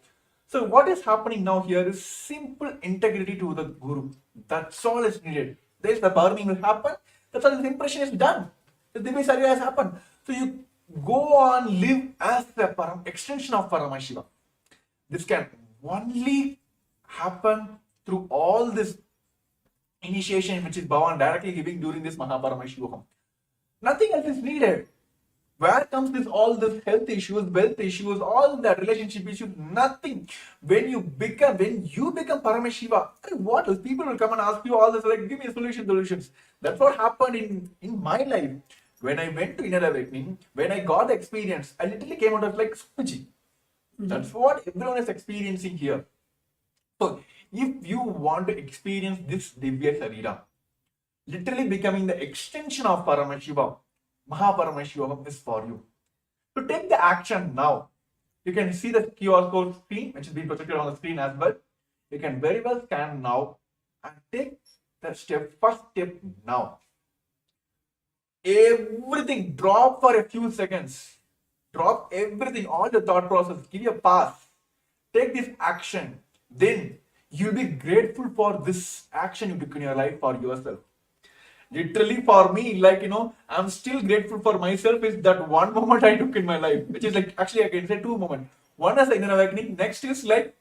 So what is happening now here is simple integrity to the Guru. That's all is needed. There's the burning will happen. That's all. This impression is done. The Divya Sarira has happened. So you go on, live as the extension of Paramashivam. This can only happen through all this initiation which is Bhavan directly giving during this Mahaparamashivam. Nothing else is needed. Where comes this, all this health issues, wealth issues, all that relationship issues? Nothing. When you become Paramashiva, what else? People will come and ask you all this, like, give me solutions. That's what happened in my life. When I went to inner awakening, when I got the experience, I literally came out of like Swamiji. That's what everyone is experiencing here. So, if you want to experience this Divya Sarira, literally becoming the extension of Paramashiva, Mahaparamashivam is for you. To take the action now, you can see the QR code screen, which is being projected on the screen as well. You can very well scan now and take the first step now. Everything, drop for a few seconds. Drop everything, all the thought process, give you a pass. Take this action. Then you'll be grateful for this action you took in your life for yourself. Literally for me, like, I'm still grateful for myself is that one moment I took in my life, which is like, actually I can say two moments. One is the inner awakening, next is like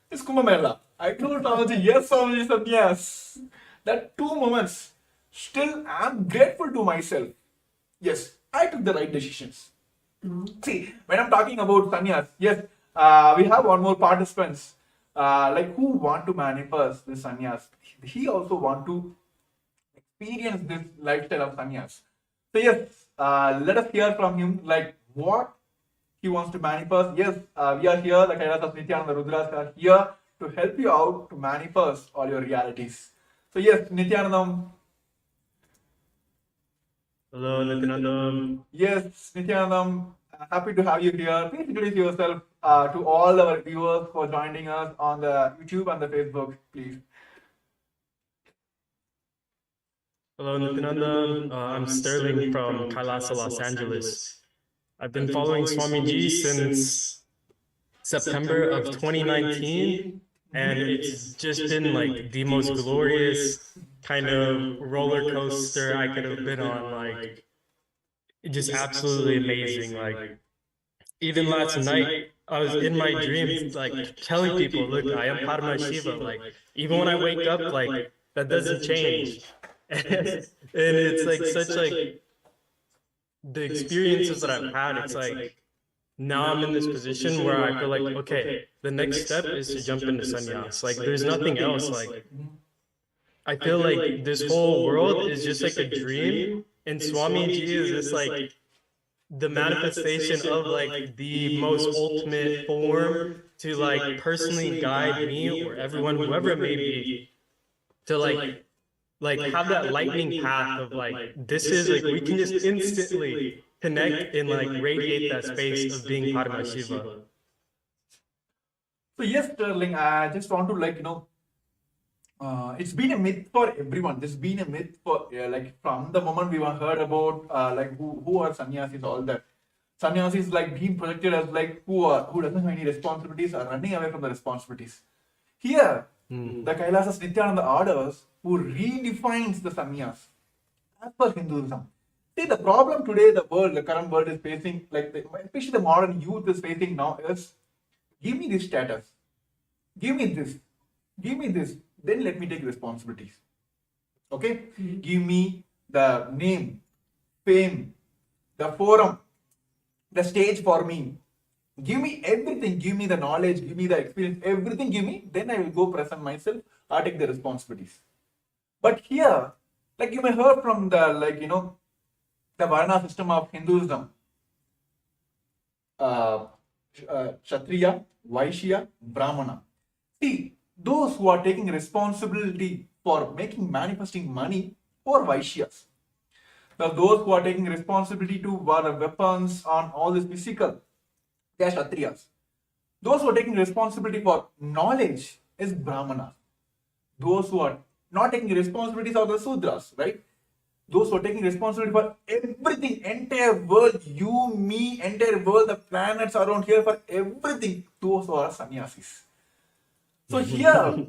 this Kumbh Mela. I told Swamiji, yes, Swamiji said yes. That 2 moments, still I'm grateful to myself. Yes, I took the right decisions. See, when I'm talking about sannyas, yes, we have one more participants, like who want to manifest this sannyas. He also want to experience this lifestyle of sannyas. So yes, let us hear from him, like what he wants to manifest. Yes, we are here, like Kailas of Nithyananda Rudras are here to help you out to manifest all your realities. So yes, Nithyanandam. Hello, Nithyananda. Yes, Nithyanandam, happy to have you here. Please introduce yourself to all our viewers for joining us on the YouTube and the Facebook, please. Hello, Nithyananda. I'm Sterling from Kailasa, Los Angeles. I've been following Swamiji since September of 2019, and it's just been like the most glorious kind of roller coaster I could have been on. Like, just absolutely amazing. Like, even last night, I was in my dreams, like telling people, look, I am Paramashiva. Like, even when I wake up, like, that doesn't change. And it's like such like the experiences that I've had, it's like now I'm in this position where I feel like, okay, the next step is to jump into sannyas. Like, there's nothing else. Like, I feel like this whole world is just like a dream, and Swamiji is just like the manifestation of like the most ultimate form to like personally guide me or everyone, whoever it may be, to like have that lightning path of like, this is like, we can just instantly connect and like radiate that space of being Paramashiva. So yes, Sterling, I just want to it's been a myth for everyone. There's been a myth for like from the moment we were heard about like who are sannyasis, all that. Sannyasis like being projected as like who doesn't have any responsibilities, are running away from the responsibilities. Here, the Kailasas Nithyananda orders who redefines the sannyas as per Hinduism. See, the problem today the current world is facing, like especially the modern youth is facing now is, give me this status, give me this. Give me this, then let me take responsibilities. Okay? Give me the name, fame, the forum, the stage for me. Give me everything. Give me the knowledge. Give me the experience. Everything give me. Then I will go present myself or take the responsibilities. But here, like you may heard from the the Varna system of Hinduism, uh, Kshatriya, Vaishya, Brahmana. See, those who are taking responsibility for making manifesting money or Vaishyas. Now, those who are taking responsibility to weapons on all this physical, they are Kshatriyas. Those who are taking responsibility for knowledge is Brahmanas. Those who are not taking responsibilities are the Sudras, right? Those who are taking responsibility for everything, entire world, you, me, entire world, the planets around here, for everything, those are sannyasis. So here,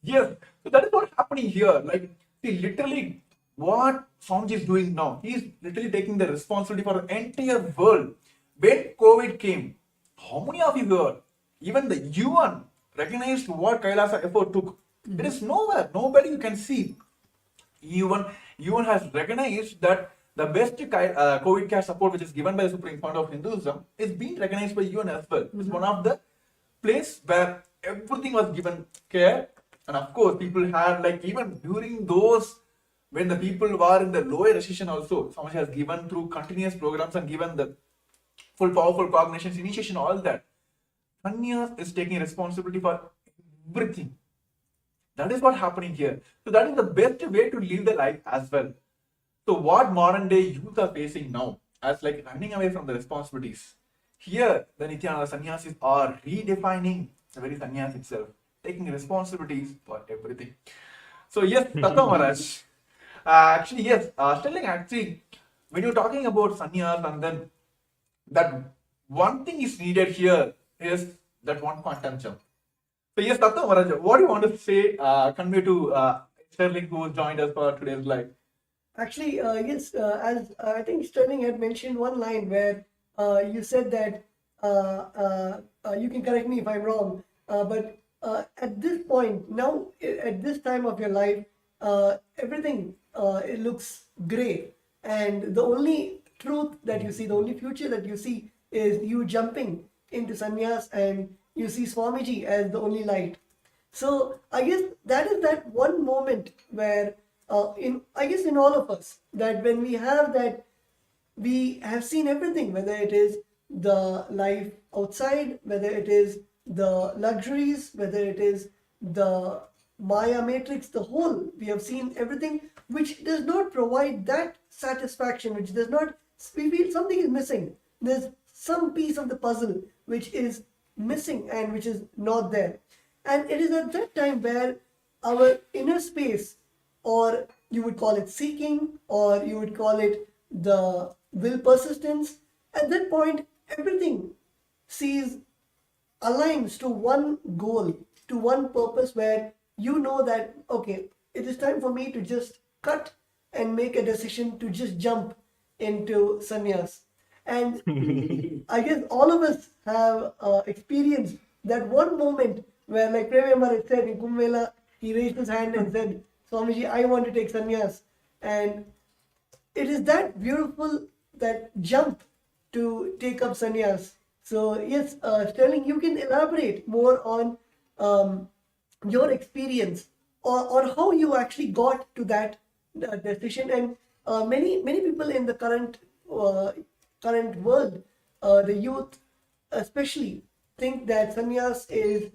yes, so that is what's happening here. Like, see, literally, what Swamiji is doing now, he is literally taking the responsibility for the entire world. When COVID came, how many of you heard? Even the UN recognized what Kailasa effort took. There is nowhere, nobody you can see. UN has recognized that the best COVID care support which is given by the Supreme Fund of Hinduism is being recognized by UN as well. It's one of the place where everything was given care, and of course people had, like, even during those when the people were in the lower recession also, Swamiji has given through continuous programs and given the full powerful cognitions, initiation, all that. Sannyas is taking responsibility for everything. That is what's happening here. So that is the best way to live the life as well. So what modern day youth are facing now as like running away from the responsibilities. Here, the Nithyananda sannyasis are redefining the very sannyas itself, taking responsibilities for everything. So yes, Tattva Maharaj. Actually, yes, Sterling, actually, when you're talking about sannyas, and then that one thing is needed here is that one quantum jump. So yes, Tattva Maharaj, what do you want to say, convey to Sterling who joined us for today's live? Actually, yes, as I think Sterling had mentioned one line where you said that you can correct me if I'm wrong, but at this point, now at this time of your life, everything it looks gray, and the only truth that you see, the only future that you see is you jumping into sannyas, and you see Swamiji as the only light. So I guess that is that one moment where in all of us, that when we have that, we have seen everything, whether it is the life outside, whether it is the luxuries, whether it is the Maya matrix, the whole, we have seen everything which does not provide that satisfaction, which does not, we feel something is missing. There's some piece of the puzzle which is missing and which is not there. And it is at that time where our inner space, or you would call it seeking, or you would call it the will persistence, at that point, everything aligns to one goal, to one purpose, where you know that, okay, it is time for me to just cut and make a decision to just jump into sannyas. And I guess all of us have experienced that one moment where, like Premyamar had said in Kumbh, he raised his hand and said, Swamiji, I want to take sannyas. And it is that beautiful, that jump to take up sannyas. So yes, Sterling, you can elaborate more on your experience, or how you actually got to that decision. And many people in the current world, the youth especially, think that sannyas is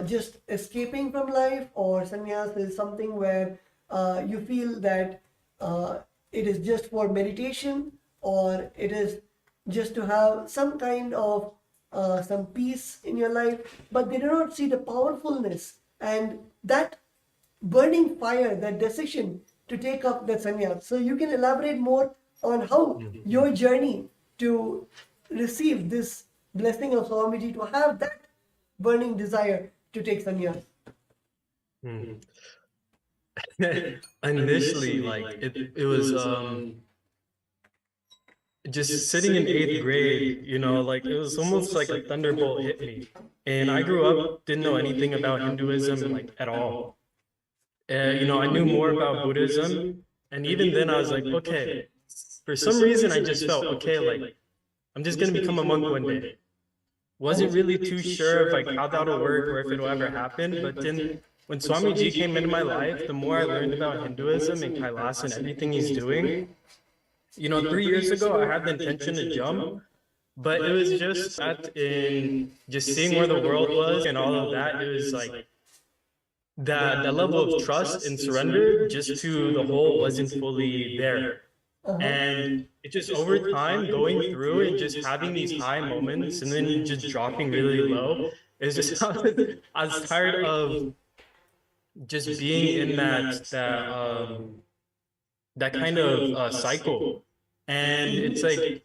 just escaping from life, or sannyas is something where you feel that it is just for meditation, or it is just to have some kind of some peace in your life, but they do not see the powerfulness and that burning fire, that decision to take up that sannyas. So you can elaborate more on how your journey to receive this blessing of Swamiji, to have that burning desire to take sannyas. Initially, like it was just sitting in eighth grade, like it was almost like a thunderbolt hit me. And I grew up, didn't know anything about Hinduism like at all. I knew more about Buddhism. And even then I was like, okay, for some reason I just felt, okay, like I'm just gonna become a monk one day. Wasn't really too sure of like how that'll work or if it'll ever happen. But then when Swamiji came into my life, the more I learned about Hinduism and Kailasa and everything he's doing, 3 years ago, I had the intention to jump, but it was just that in just seeing where the world was and all of that, it was like that level of trust and surrender just to the whole wasn't fully there. And it just over time going through and just having these high moments and then just dropping really low, it's just I was tired of just being in that kind of cycle. And it's like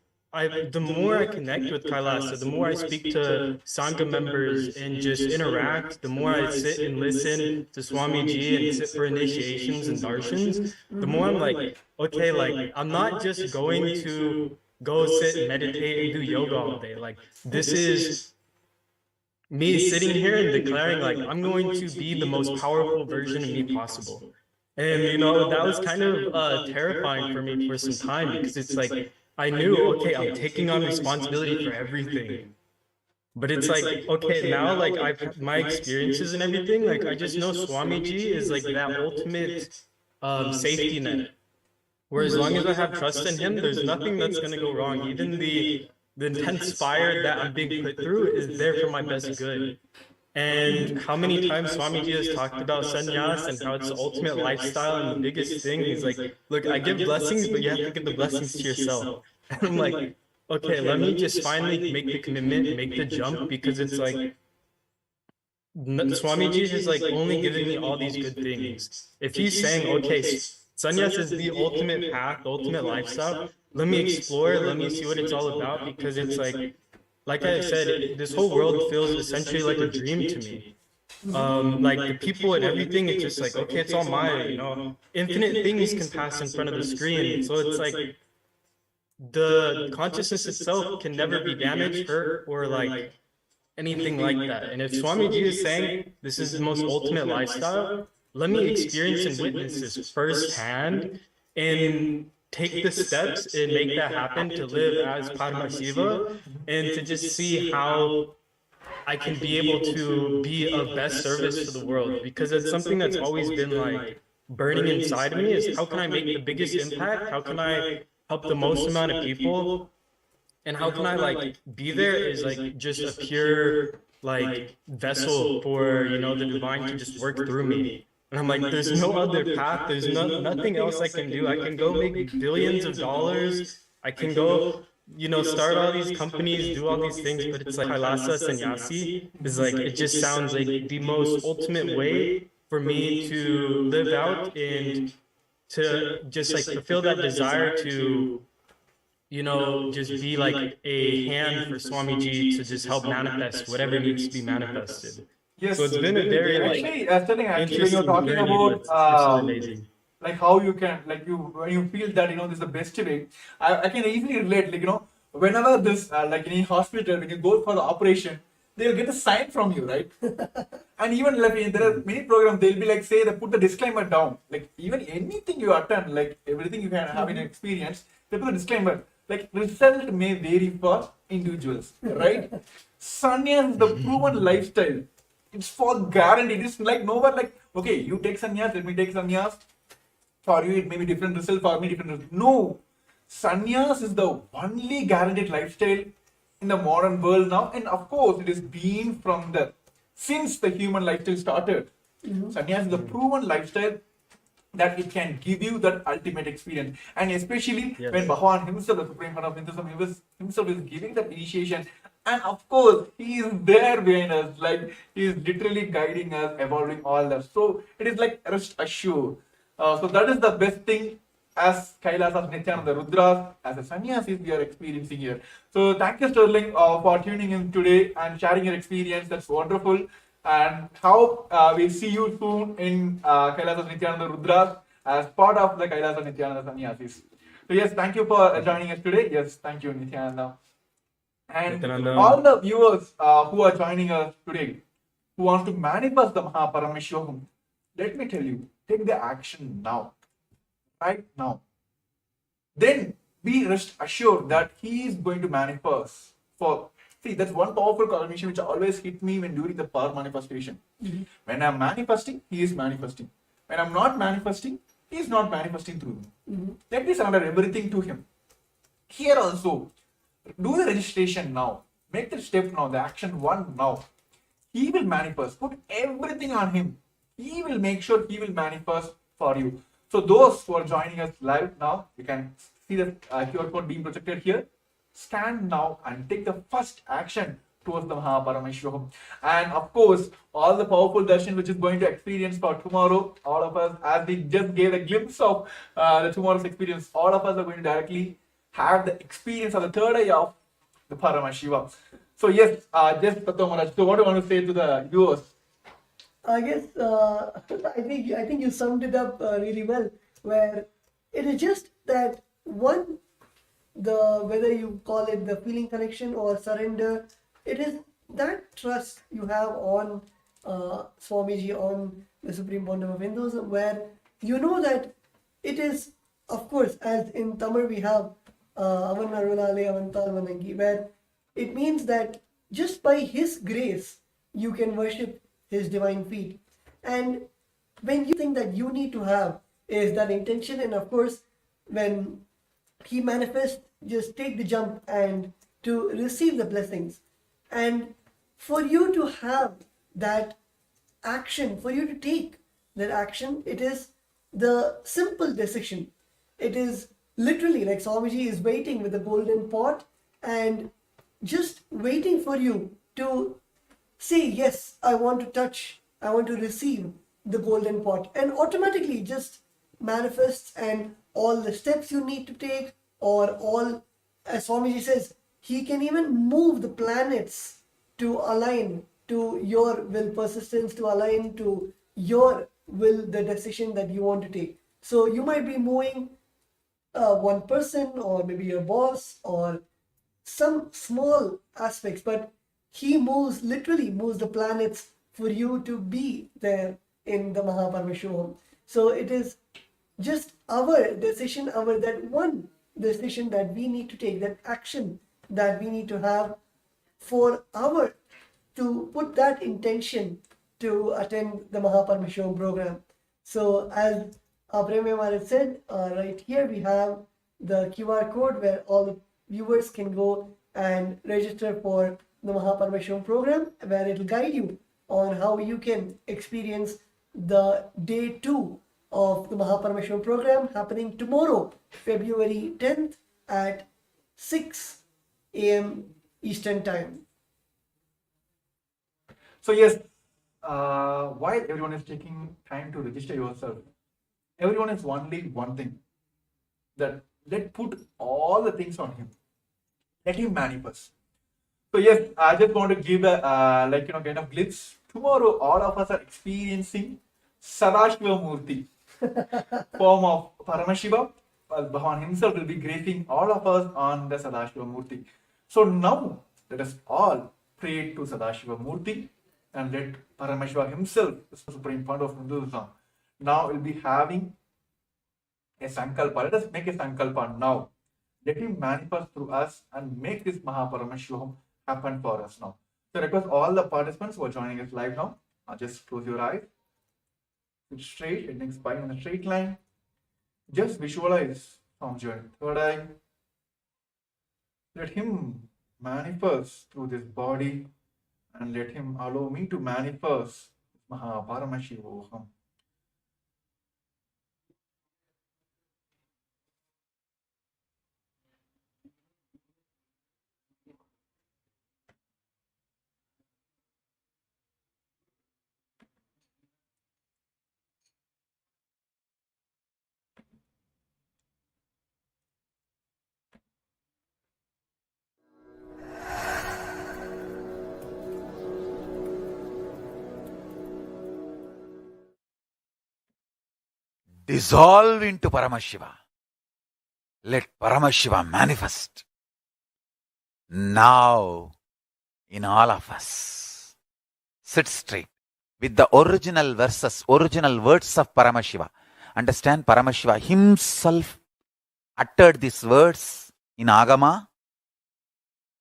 the more I connect with Kailasa, the more I speak to Sangha members and just interact, the more I sit and listen to Swamiji and sit for initiations and darshans, the more I'm like, okay, like I'm not just going to go sit and meditate and do yoga all day. Like this is me sitting here and declaring like I'm going to be the most powerful version of me possible. And that was kind of terrifying for me for some time because it's like I knew, okay, I'm taking on responsibility for everything. But it's like, okay, now like I've my experiences and everything, like I just know Swamiji is like that ultimate safety net. Where as long as I have trust in him, there's nothing that's gonna go wrong. Even the intense fire that I'm being put through is there for my best good. And how many times Swamiji has talked about sannyas and how it's the ultimate lifestyle and the biggest thing. He's like, look, I give blessings, but you have to give the blessings to yourself. And I'm like, okay, let me just finally make the commitment, make the jump, because it's like, Swamiji has like only given me all these good things. If he's saying, okay, sannyas is the ultimate path, the ultimate lifestyle, let me explore, let me see what it's all about, because it's like I said, this whole world feels essentially like a dream to me. Like the people and everything, it's just like, okay, it's all mine, infinite things can pass in front of the screen. So it's like the consciousness itself can never be damaged, hurt, or like anything like that. And if Swamiji is saying this is the most ultimate lifestyle, let me experience and witness this firsthand and take the steps and make that happen to live as Paramashivam and to just see how I can be able to be of best service to the world, because it's something that's always been like burning inside of me is how can I make the biggest impact? How can I help the most amount of people? And how can I like be there is like just a pure like vessel for, the divine to just work through me. And I'm like, there's no other path. There's nothing else I can do. I can go make billions of dollars. I can go, start all these companies, do all these things. But it's like Kailasa Sannyasi is like, it just sounds like the most ultimate way for me to live out and to just like fulfill that desire to, just be like a hand for Swamiji to just help manifest whatever needs to be manifested. Yes. So it's been a very actually, when you're talking journey, about really amazing. like how you can when you feel that this is the best way, I can easily relate. Like whenever this like in a hospital, when you go for the operation, they'll get a sign from you, right? And even like there are many programs, they'll be like say they put the disclaimer down. Like even anything you attend, like everything you can have in experience, they put a disclaimer. Like result may vary for individuals, right? Sannyas is the proven lifestyle. It's for guaranteed. It's like no one like, okay, you take sannyas, let me take sannyas. For you, it may be different result, for me, different result. No. Sannyas is the only guaranteed lifestyle in the modern world now. And of course, it is been from since the human lifestyle started. Sannyas is the proven lifestyle that it can give you that ultimate experience. And especially when Bhagavan himself, the Supreme Head of Hinduism, himself is giving that initiation. And of course, he is there behind us, like he is literally guiding us, evolving all that. So it is like rest assured. So that is the best thing as Kailasas, Nithyananda, Rudras, as a sannyasis we are experiencing here. So thank you, Sterling, for tuning in today and sharing your experience. That's wonderful. And how we'll see you soon in Kailasas, Nithyananda, Rudras as part of the Kailasas, Nithyananda, Sannyasis. So yes, thank you for joining us today. Yes, thank you, Nithyananda. And Nithyananda. all the viewers who are joining us today, who want to manifest the Paramashivam, let me tell you, take the action now, right now. Then be rest assured that he is going to manifest. For see, that's one powerful confirmation which always hit me when during the power manifestation. When I'm manifesting, he is manifesting. When I'm not manifesting, he is not manifesting through me. Let me surrender everything to him. Here also, do the registration now. Make the step now, the action one now. He will manifest. Put everything on him. He will make sure he will manifest for you. So those who are joining us live now, you can see the QR code being projected here. Scan now and take the first action towards the Paramashivam. And of course, all the powerful darshan which is going to experience for tomorrow, all of us, as we just gave a glimpse of the tomorrow's experience, all of us are going to directly have the experience of the third eye of the Paramashiva. So yes, just Tattva Maharaj, so what do you want to say to the viewers? I guess I think you summed it up really well. Where it is just that one, the whether you call it the feeling connection or surrender, it is that trust you have on Swamiji, on the Supreme Bondam of Hinduism, where you know that it is, of course, as in Tamil we have Avan Arunale Avantal Vanangi, where it means that just by his grace you can worship his divine feet. And when you think that you need to have is that intention, and of course when he manifests, just take the jump and to receive the blessings. And for you to have that action, for you to take that action, it is the simple decision. It is literally like Swamiji is waiting with the golden pot and just waiting for you to say, yes, I want to touch, I want to receive the golden pot, and automatically just manifests, and all the steps you need to take, or all, as Swamiji says, he can even move the planets to align to your will, persistence to align to your will, the decision that you want to take. So you might be moving one person, or maybe your boss, or some small aspects, but he moves, literally moves the planets for you to be there in the Paramashivam. So it is just our decision, our that one decision that we need to take, that action that we need to have for our, to put that intention to attend the Paramashivam program. So as Premya Maharaj said, right here we have the QR code where all the viewers can go and register for the Paramashivam program, where it will guide you on how you can experience the day 2 of the Paramashivam program happening tomorrow, February 10th at 6 a.m. Eastern Time. So yes, while everyone is taking time to register yourself, everyone is only one thing, that let put all the things on him. Let him manifest. So yes, I just want to give a kind of glimpse. Tomorrow, all of us are experiencing Sadashiva Murti, form of Paramashiva. Bhagavan himself will be gracing all of us on the Sadashiva Murti. So now, let us all pray to Sadashiva Murti and let Paramashiva himself, the Supreme Founder of Hinduism, now will be having a Sankalpa. Let us make a Sankalpa now. Let him manifest through us and make this Paramashivam happen for us now. So I request all the participants who are joining us live now, just close your eyes, sit straight, heading spine in a straight line. Just visualize from your third eye. Let him manifest through this body, and let him allow me to manifest Paramashivam. Dissolve into Paramashiva. Let Paramashiva manifest now in all of us. Sit straight with the original verses, original words of Paramashiva. Understand, Paramashiva himself uttered these words in Agama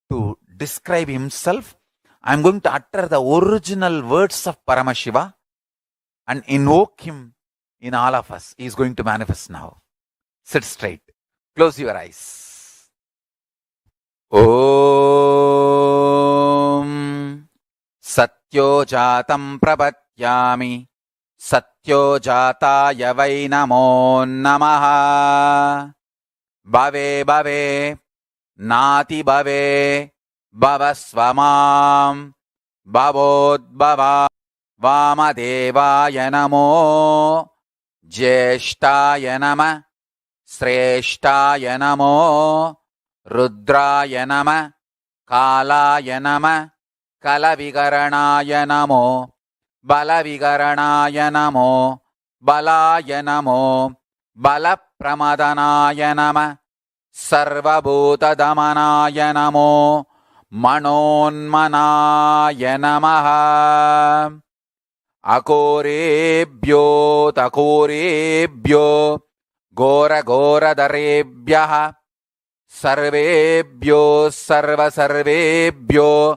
to describe himself. I am going to utter the original words of Paramashiva and invoke him in all of us. He is going to manifest now. Sit straight. Close your eyes. Om Satyo Jatam Prapatyami Satyo Jataya Vai Namo Namaha Bhave Bhave Nati Bhave Bhavasvamam Bhavodbhava Vamadevaya Namo Jyeshtaya Nama Sreshtaya Namo Rudraya Nama Kalaya Nama Kalavigaranaya Namo Balavigaranaya Namo Balaya Namo Balapramadanaya Nama Sarvabhuta Damanaya Namo Manonmanaya Namaha Akorebhyo Takorebhyo Gora Gora Darebhyaha Sarvebhyo Sarva Sarvebhyo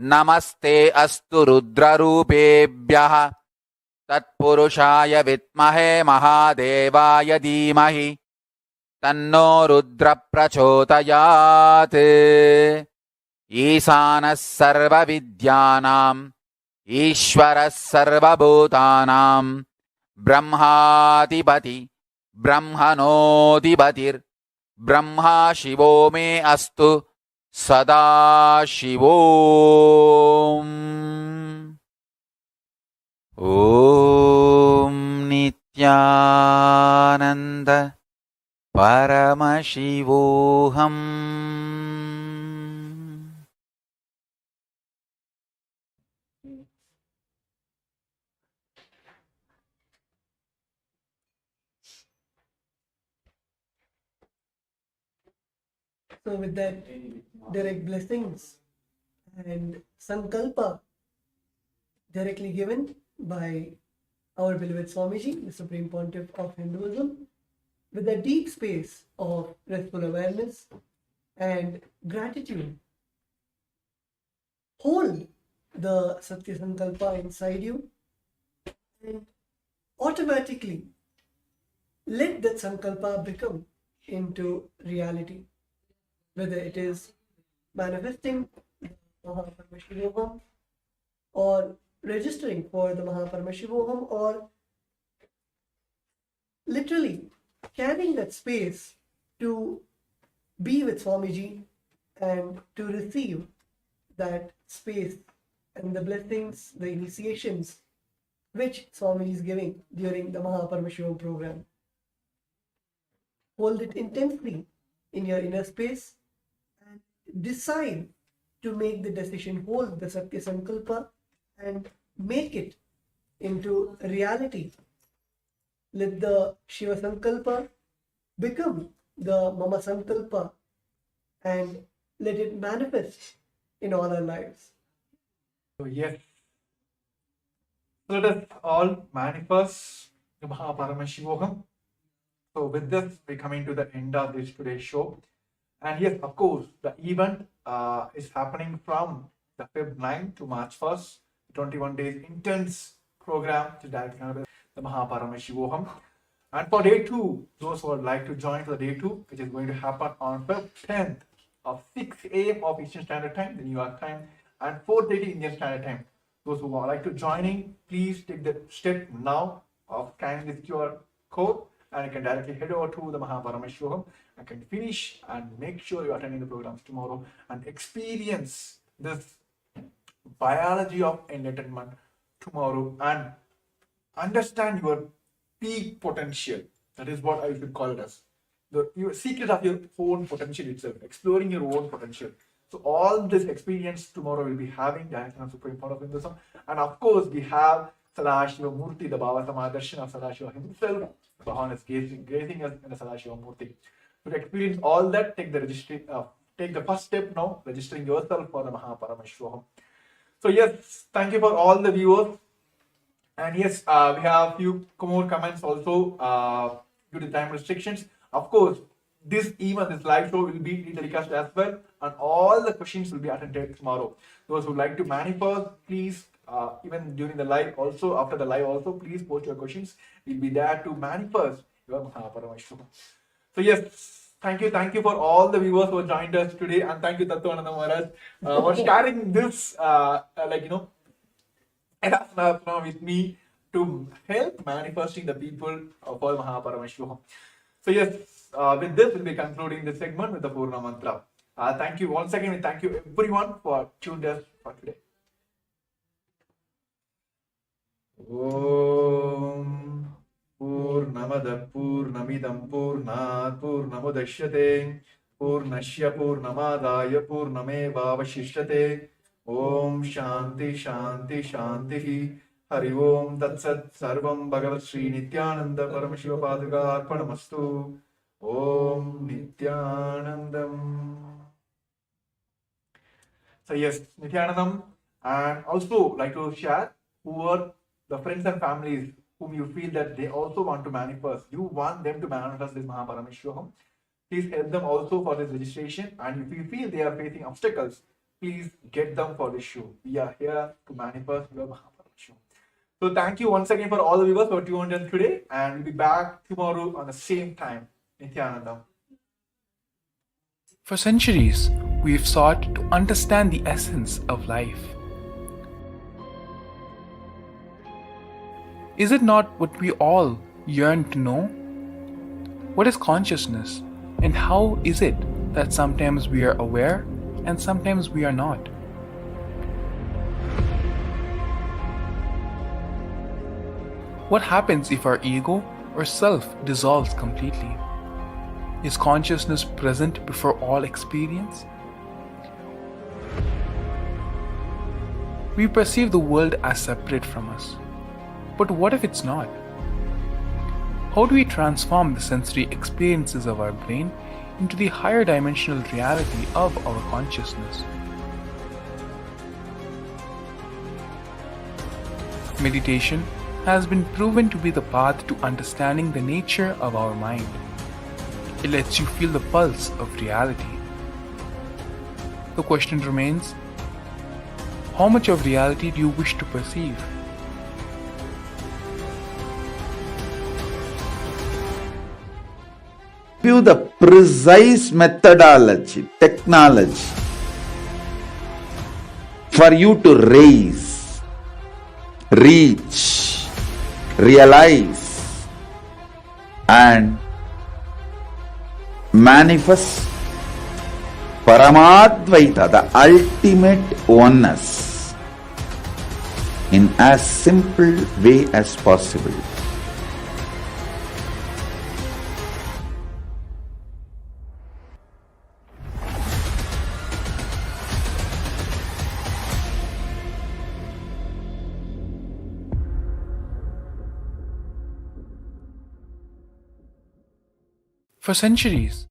Namaste Astu Rudra Rupebhyaha Tatpurushaya Vitmahe Mahadevaya Dhimahi Tanno Rudra Prachodayat Isanas Sarva Vidyanam Ishvaras Sarva Bhutanam Brahmadipati Brahmanodipatir Brahma Shivo me astu Sada Shivom. Om Nithyananda Paramashivoham. So with that direct blessings and sankalpa directly given by our beloved Swamiji, the Supreme Pontiff of Hinduism, with a deep space of restful awareness and gratitude, hold the Satya Sankalpa inside you and automatically let that Sankalpa become into reality. Whether it is manifesting Paramashivam or registering for the Paramashivam or literally carrying that space to be with Swamiji and to receive that space and the blessings, the initiations which Swamiji is giving during the Paramashivam program. Hold it intensely in your inner space and decide to make the decision, hold the Satya Sankalpa and make it into reality. Let the Shiva Sankalpa become the Mama Sankalpa and let it manifest in all our lives. So yes, let us all manifest the Paramashivoham. So with this, we're coming to the end of this today's show. And yes, of course, the event is happening from the Feb 9 to March 1st, 21 days intense program to directly connect the Paramashivoham. And for day 2, those who would like to join for the day 2, which is going to happen on Feb 10th of 6 a.m. of Eastern Standard Time, the New York time, and 4:30 Indian Standard Time. Those who would like to join in, please take the step now of scanning this QR code, and you can directly head over to the Paramashivam and can finish and make sure you're attending the programs tomorrow and experience this biology of enlightenment tomorrow and understand your peak potential. That is what I should call it as. Your secret of your own potential itself, exploring your own potential. So all this experience tomorrow will be having directly on Supreme Point of Hinduism. And of course, we have Sadashiva Murti, the Bhava Samadarshana of Sadashiva himself. Bhagavan is gazing us in the Sadashiva Murti. To experience all that, take the first step now, registering yourself for the Paramashivam. So yes, thank you for all the viewers. And yes, we have a few more comments also due to time restrictions. Of course, this live show will be telecast as well, and all the questions will be attended tomorrow. Those who like to manifest, please, even during the live, also after the live, also please post your questions. We'll be there to manifest your Paramashivam. So yes, thank you for all the viewers who joined us today, and thank you Tattvananda Maharaj for sharing this, enough with me to help manifesting the people for Paramashivam. So yes, with this we'll be concluding this segment with the Purna Mantra. Thank you once again, and thank you everyone for tuned us for today. Om Purnamada Purnamidam Purnat Purnamudashyate Purnashya Purnamadaya Purnameva Vashishyate. Om Shanti Shanti Shanti. Hari Om Tat Sat Sarvam Bhagavat Sri Nithyananda Paramashiva Paduka Arpanamastu. Om Nithyanandam. So yes, Nithyanandam, and also like to share who are the friends and families whom you feel that they also want to manifest. You want them to manifest this Paramashivam. Please help them also for this registration. And if you feel they are facing obstacles, please get them for this show. We are here to manifest your Paramashivam. So thank you once again for all the viewers who are tuned in today, and we'll be back tomorrow on the same time. Nithyanandam. For centuries, we've sought to understand the essence of life. Is it not what we all yearn to know? What is consciousness, and how is it that sometimes we are aware and sometimes we are not? What happens if our ego or self dissolves completely? Is consciousness present before all experience? We perceive the world as separate from us. But what if it's not? How do we transform the sensory experiences of our brain into the higher dimensional reality of our consciousness? Meditation has been proven to be the path to understanding the nature of our mind. It lets you feel the pulse of reality. The question remains, how much of reality do you wish to perceive? You the precise methodology, technology for you to raise, reach, realize and manifest Paramadvaita, the ultimate oneness, in as simple way as possible. For centuries,